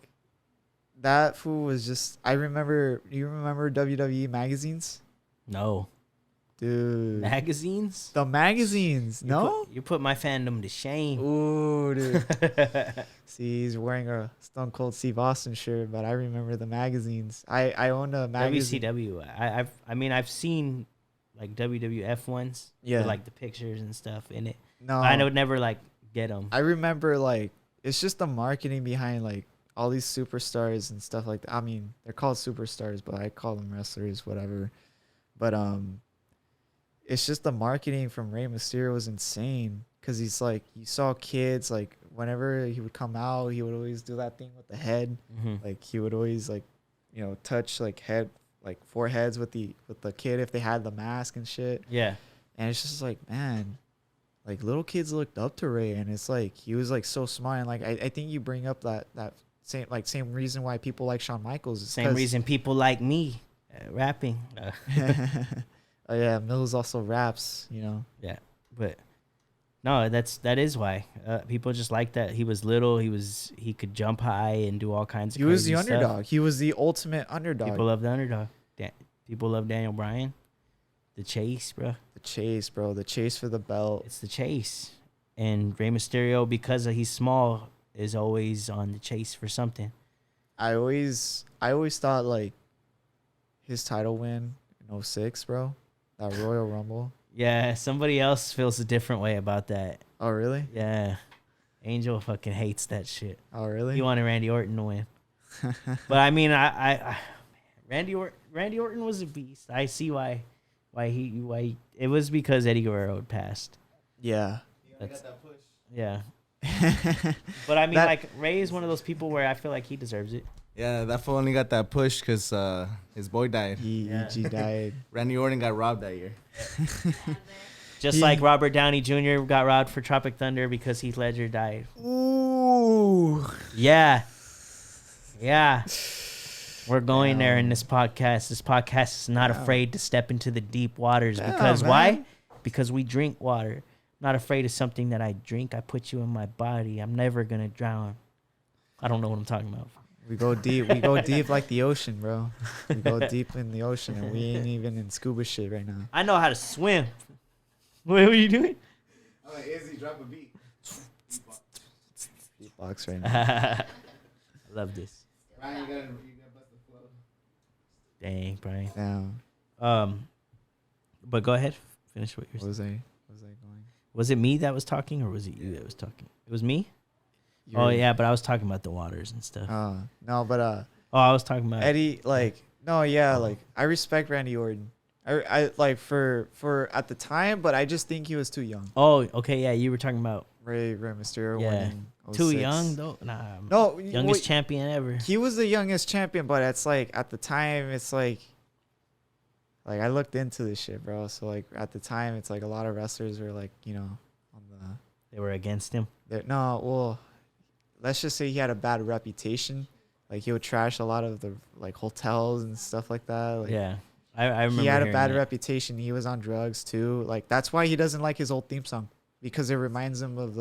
that fool was just. I remember. You remember WWE magazines? No. Dude. Magazines? The magazines. You put my fandom to shame. Ooh, dude. See, he's wearing a Stone Cold Steve Austin shirt, but I remember the magazines. I own a magazine. WCW. I've seen like WWF ones. Yeah. With, like the pictures and stuff in it. No. I would never like get them. I remember like it's just the marketing behind like all these superstars and stuff like that. I mean, they're called superstars, but I call them wrestlers, whatever. But it's just the marketing from Rey Mysterio was insane, because he's like, you saw kids like whenever he would come out, he would always do that thing with the head. Like he would always like, you know, touch like foreheads with the kid if they had the mask and shit. Yeah. And it's just like, man, like little kids looked up to Rey, and it's like he was like so smart. And like I think you bring up that same reason why people like Shawn Michaels. Same reason people like me rapping. Oh yeah, Mills also raps, you know. Yeah, but no, that is why people just like that. He was little. He could jump high and do all kinds of. He was the stuff. underdog. He was the ultimate underdog. People love the underdog. People love Daniel Bryan. The chase, bro. The chase, bro. The chase for the belt. It's the chase, and Rey Mysterio, because he's small, is always on the chase for something. I always thought like his title win in 06, bro. That Royal Rumble. Yeah, somebody else feels a different way about that. Oh, really? Yeah. Angel fucking hates that shit. Oh, really? He wanted Randy Orton to win. But I mean, I Randy Orton was a beast. I see why it was because Eddie Guerrero had passed. Yeah. Got that push. Yeah. But I mean, like, Ray is one of those people where I feel like he deserves it. Yeah, that fool only got that push because his boy died. He died. Randy Orton got robbed that year. Just like Robert Downey Jr. got robbed for Tropic Thunder because Heath Ledger died. Ooh. Yeah. We're going there in this podcast. This podcast is not afraid to step into the deep waters. Because why? Because we drink water. Not afraid of something that I drink. I put you in my body. I'm never going to drown. I don't know what I'm talking about. We go deep. We go deep like the ocean, bro. We go deep in the ocean, and we ain't even in scuba shit right now. I know how to swim. What are you doing? I'm like, Izzy, drop a beat. Beatbox right now. I love this. Ryan, you gotta bust the flow. Dang, Brian. Now, But go ahead. Finish what you're saying. was I going? Was it me that was talking, or was it you that was talking? It was me? Oh, yeah, but I was talking about the waters and stuff. No, but I was talking about Eddie, like, no, yeah, like, I respect Randy Orton. I like for at the time, but I just think he was too young. Oh, okay, yeah, you were talking about Rey Mysterio yeah. winning. Too 06. young though. Nah, No, youngest champion ever. He was the youngest champion, but it's like at the time, it's like I looked into this shit, bro. So like at the time, it's like a lot of wrestlers were like, you know, on They were against him. no, well, let's just say he had a bad reputation. Like he would trash a lot of the like hotels and stuff like that. Like, Yeah, I remember. he had a bad that. reputation. He was on drugs too. Like that's why he doesn't like his old theme song, because it reminds him of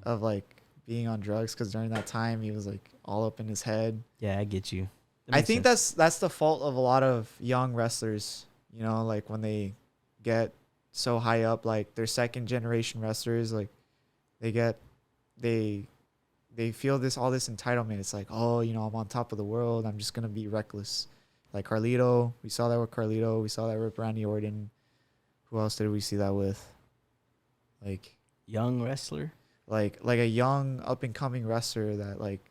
of like being on drugs. Because during that time he was like all up in his head. Yeah, I get you. I think that's the fault of a lot of young wrestlers. You know, like when they get so high up, like they're second generation wrestlers, like they feel all this entitlement. It's like, oh, you know, I'm on top of the world. I'm just gonna be reckless. Like Carlito, we saw that with Carlito. We saw that with Randy Orton. Who else did we see that with? Like young wrestler. Like a young up and coming wrestler that like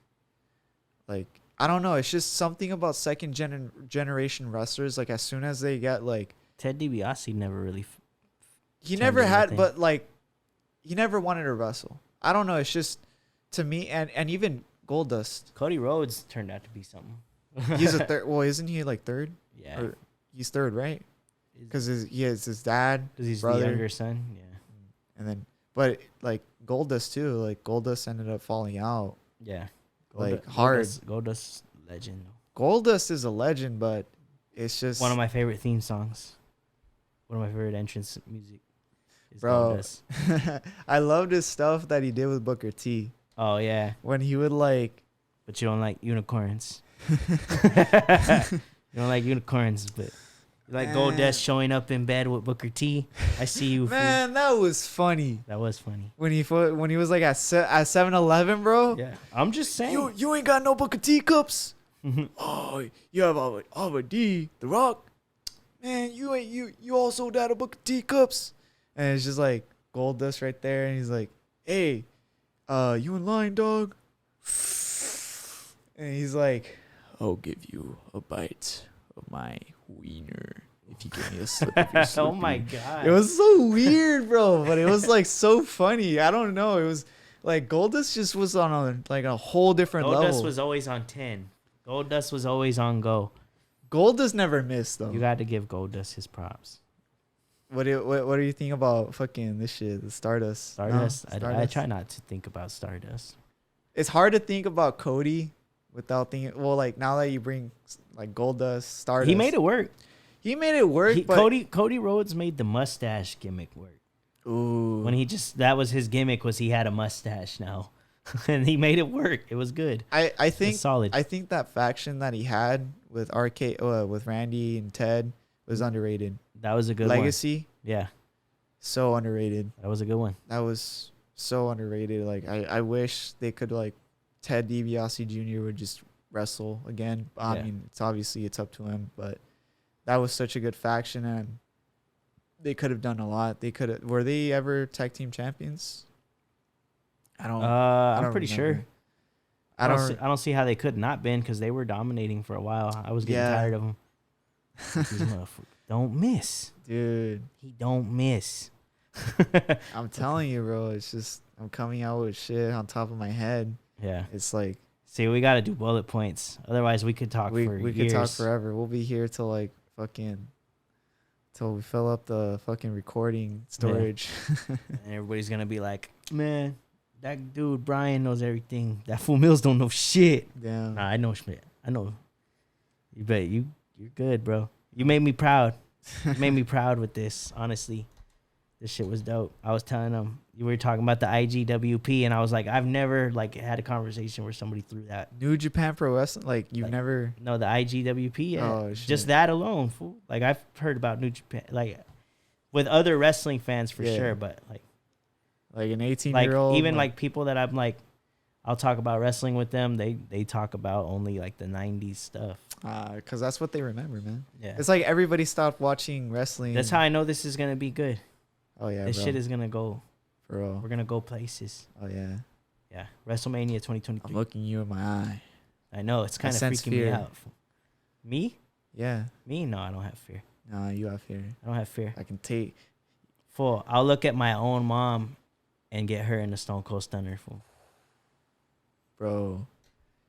I don't know. It's just something about second generation wrestlers. Like as soon as they get like Ted DiBiase never really. He never had, but like he never wanted to wrestle. I don't know. It's just to me, and even Goldust. Cody Rhodes turned out to be something. He's a third. Well, isn't he like third? Yeah, or he's third, right? Because he has his dad, because he's brother, the younger son. Yeah, and then But like Goldust too. Like Goldust ended up falling out. Yeah. Like, hard. Goldust legend. Goldust is a legend, but it's just One of my favorite theme songs. One of my favorite entrance music. Is bro. Goldust. I loved his stuff that he did with Booker T. Oh yeah. When he would like. But you don't like unicorns. You don't like unicorns, but you like Goldust showing up in bed with Booker T. I see you. Man, that was funny. That was funny. When he was like at 7-Eleven, bro. Yeah, I'm just saying. You ain't got no Booker T cups. Oh, you have Alba D, The Rock. Man, you also got a Booker T cups. And it's just like Goldust right there, and he's like, "Hey, you in line, dog?" And he's like, "I'll give you a bite of my wiener if you give me a slip of your Oh my god! It was so weird, bro, but it was like so funny. I don't know. It was like Goldust just was on a whole different level. Goldust was always on 10. Goldust was always on go. Goldust never missed though. You got to give Goldust his props. What do you think about fucking this shit, the Stardust? Stardust. No? I try not to think about Stardust. It's hard to think about Cody without thinking. Well, like now that you bring like Goldust, Stardust, He made it work. He made it work. But Cody Rhodes made the mustache gimmick work. Ooh. When that was his gimmick, was he had a mustache now, and he made it work. It was good. I think solid. I think that faction that he had with with Randy and Ted was underrated. That was a good Legacy. one. Yeah, so underrated. that was a good one. That was so underrated. Like I wish they could like Ted DiBiase Jr. would just wrestle again. I mean, it's up to him, but that was such a good faction, and they could have done a lot. Were they ever tag team champions? I'm pretty remember. sure. I don't see how they could not been, because they were dominating for a while. I was getting tired of them. These motherfuckers don't miss, dude. He don't miss. I'm telling you, bro. It's just I'm coming out with shit on top of my head. Yeah, it's like, see, we got to do bullet points. Otherwise, we could talk for years. We could talk forever. We'll be here till like till we fill up the fucking recording storage. Yeah. And everybody's gonna be like, man, that dude Brian knows everything. That fool Mills don't know shit. Damn. Nah, I know shit. I know. You bet you're good, bro. You made me proud. You made me proud with this. Honestly, this shit was dope. I was telling them, you were talking about the IGWP, and I was like, I've never like had a conversation where somebody threw that. New Japan Pro Wrestling, like you've never. No, the IGWP. Yeah. Oh, shit. Just that alone, fool. Like I've heard about New Japan, like with other wrestling fans for sure, but like an 18-year-old, even like people that I'm like, I'll talk about wrestling with them. They talk about only like the 90s stuff. Because that's what they remember, man. Yeah. It's like everybody stopped watching wrestling. That's how I know this is going to be good. Oh, yeah, This shit is going to go. For real. We're going to go places. Oh, yeah. Yeah. WrestleMania 2023. I'm looking you in my eye. I know. It's kind of freaking me out. Me? Yeah. Me? No, I don't have fear. No, you have fear. I don't have fear. I can take. Fool, I'll look at my own mom and get her in a Stone Cold Stunner, fool. Bro,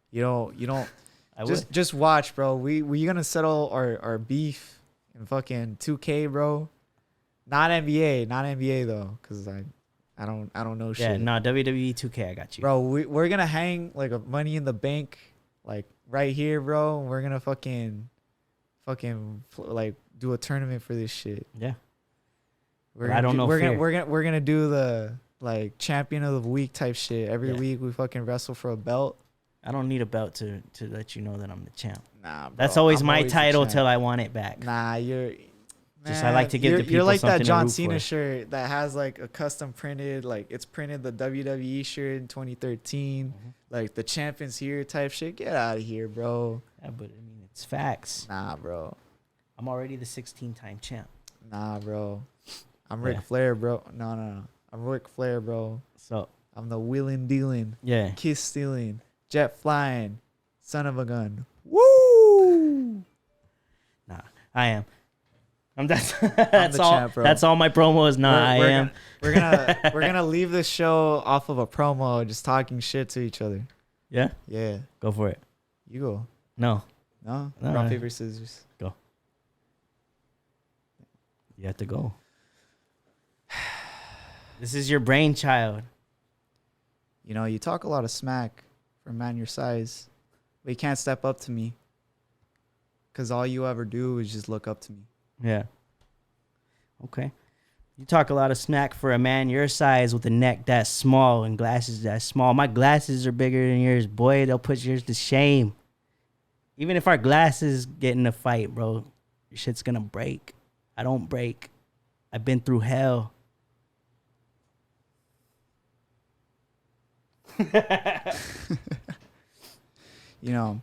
you don't. I just watch, bro. We gonna settle our beef in fucking 2K, bro. Not NBA though, cause I don't know shit. Yeah, no, WWE 2K, I got you, bro. We're gonna hang like a Money in the Bank, like right here, bro. We're gonna fucking like do a tournament for this shit. Yeah. We're gonna do the like champion of the week type shit. Every week we fucking wrestle for a belt. I don't need a belt to let you know that I'm the champ. Nah, bro. That's always my title till I want it back. Nah, you're. Just I like to give the people you're like something that John to root Cena for. shirt that has like a custom printed, like it's printed the WWE shirt in 2013, like the champions here type shit. Get out of here, bro. Yeah, but I mean it's facts. Nah, bro. I'm already the 16-time champ. Nah, bro. I'm Ric Flair, bro. No. I'm Ric Flair, bro. So I'm the wheeling dealing, kiss stealing, jet flying, son of a gun. Woo! Nah, I am. That's all. Champ, bro. That's all my promo is. I am. We're gonna leave this show off of a promo, just talking shit to each other. Yeah. Yeah. Go for it. You go. No. Rock, paper, scissors. Go. You have to go. This is your brainchild. You know, you talk a lot of smack for a man your size, but you can't step up to me. Because all you ever do is just look up to me. Yeah. Okay. You talk a lot of smack for a man your size with a neck that small and glasses that small. My glasses are bigger than yours. Boy, they'll put yours to shame. Even if our glasses get in a fight, bro, your shit's gonna break. I don't break. I've been through hell. You know,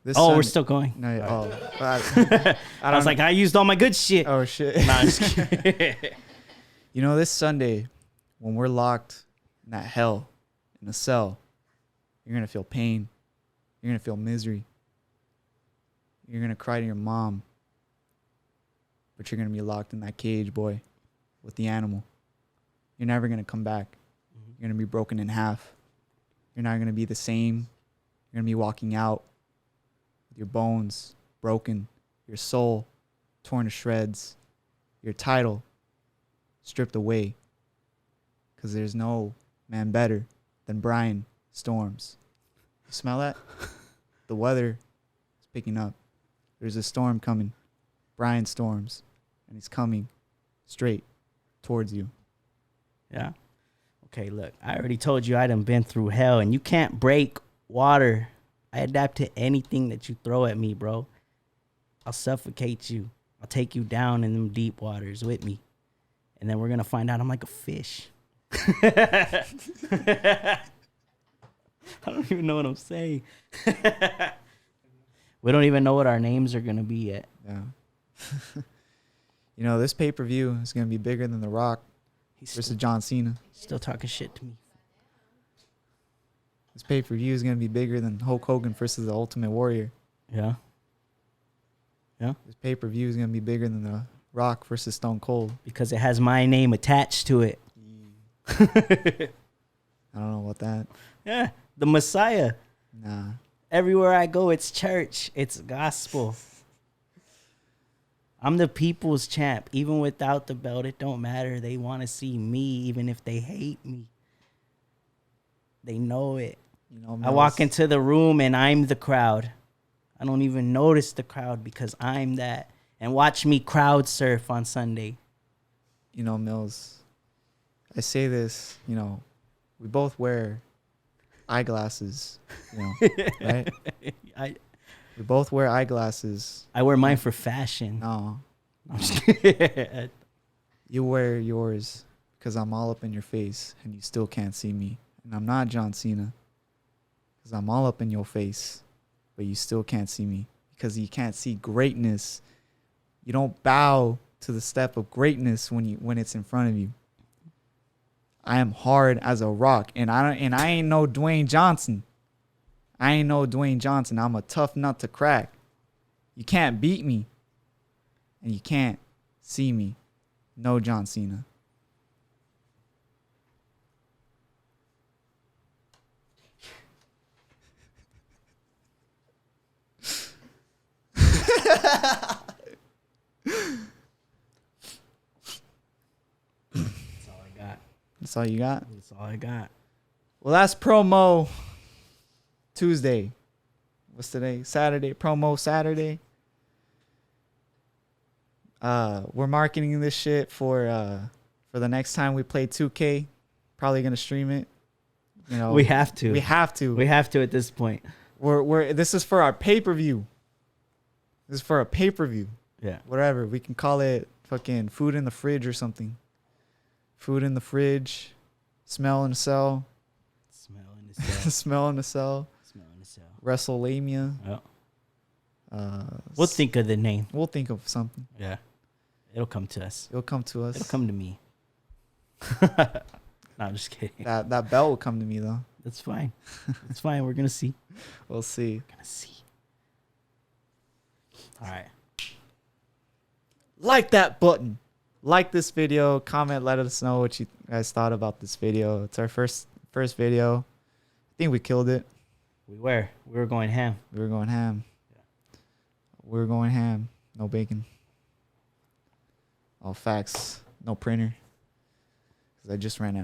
this Oh, we're Sunday- still going. No, I was like, I used all my good shit. oh shit. Nah, I'm just kidding. You know, this Sunday, when we're locked in that hell, in a cell, you're going to feel pain. You're going to feel misery. You're going to cry to your mom. But you're going to be locked in that cage, boy, with the animal. You're never going to come back. You're going to be broken in half. You're not going to be the same. You're going to be walking out with your bones broken, your soul torn to shreds, your title stripped away, because there's no man better than Brian Storms. You smell that? The weather is picking up. There's a storm coming. Brian Storms. And he's coming straight towards you. Yeah. Okay, look, I already told you I done been through hell, and you can't break water. I adapt to anything that you throw at me, bro. I'll suffocate you. I'll take you down in them deep waters with me. And then we're going to find out I'm like a fish. I don't even know what I'm saying. We don't even know what our names are going to be yet. Yeah. You know, this pay-per-view is going to be bigger than The Rock He's versus John Cena. still talking shit to me. This pay-per-view is going to be bigger than Hulk Hogan versus the Ultimate Warrior. Yeah. Yeah. This pay-per-view is going to be bigger than The Rock versus Stone Cold. Because it has my name attached to it. I don't know about that. Yeah. The Messiah. Nah. Everywhere I go, it's church. It's gospel. I'm the people's champ. Even without the belt, it don't matter. They want to see me, even if they hate me. They know it. You know, I walk into the room and I'm the crowd. I don't even notice the crowd because I'm that. And watch me crowd surf on Sunday. You know, Mills, I say this, you know, we both wear eyeglasses, you know, right? We both wear eyeglasses. I wear mine for fashion. No, I'm just kidding. you wear yours because I'm all up in your face and you still can't see me. And I'm not John Cena because I'm all up in your face, but you still can't see me because you can't see greatness. You don't bow to the step of greatness when it's in front of you. I am hard as a rock, and I ain't no Dwayne Johnson. I ain't no Dwayne Johnson. I'm a tough nut to crack. You can't beat me, and you can't see me. No John Cena. That's all I got. That's all you got? That's all I got. Well, that's promo Tuesday. What's today? Saturday. Promo Saturday. We're marketing this shit for the next time we play 2K. Probably gonna stream it. You know, We have to. We have to. We have to at this point. This is for our pay-per-view. This is for a pay-per-view. Yeah. Whatever. We can call it fucking food in the fridge or something. Food in the fridge. Smell in the cell. Smell in the cell. Smell in the cell. Smell in the cell. Wrestlemania. Yeah. We'll think of the name. We'll think of something. Yeah. It'll come to us. It'll come to us. It'll come to me. No, I'm just kidding. That bell will come to me though. That's fine. It's fine. We're gonna see. We'll see. We're gonna see. All right. Like that button. Like this video. Comment. Let us know what you guys thought about this video. It's our first video. I think we killed it. We were going ham. We were going ham. Yeah. We were going ham. No bacon. All facts. No printer. because I just ran out.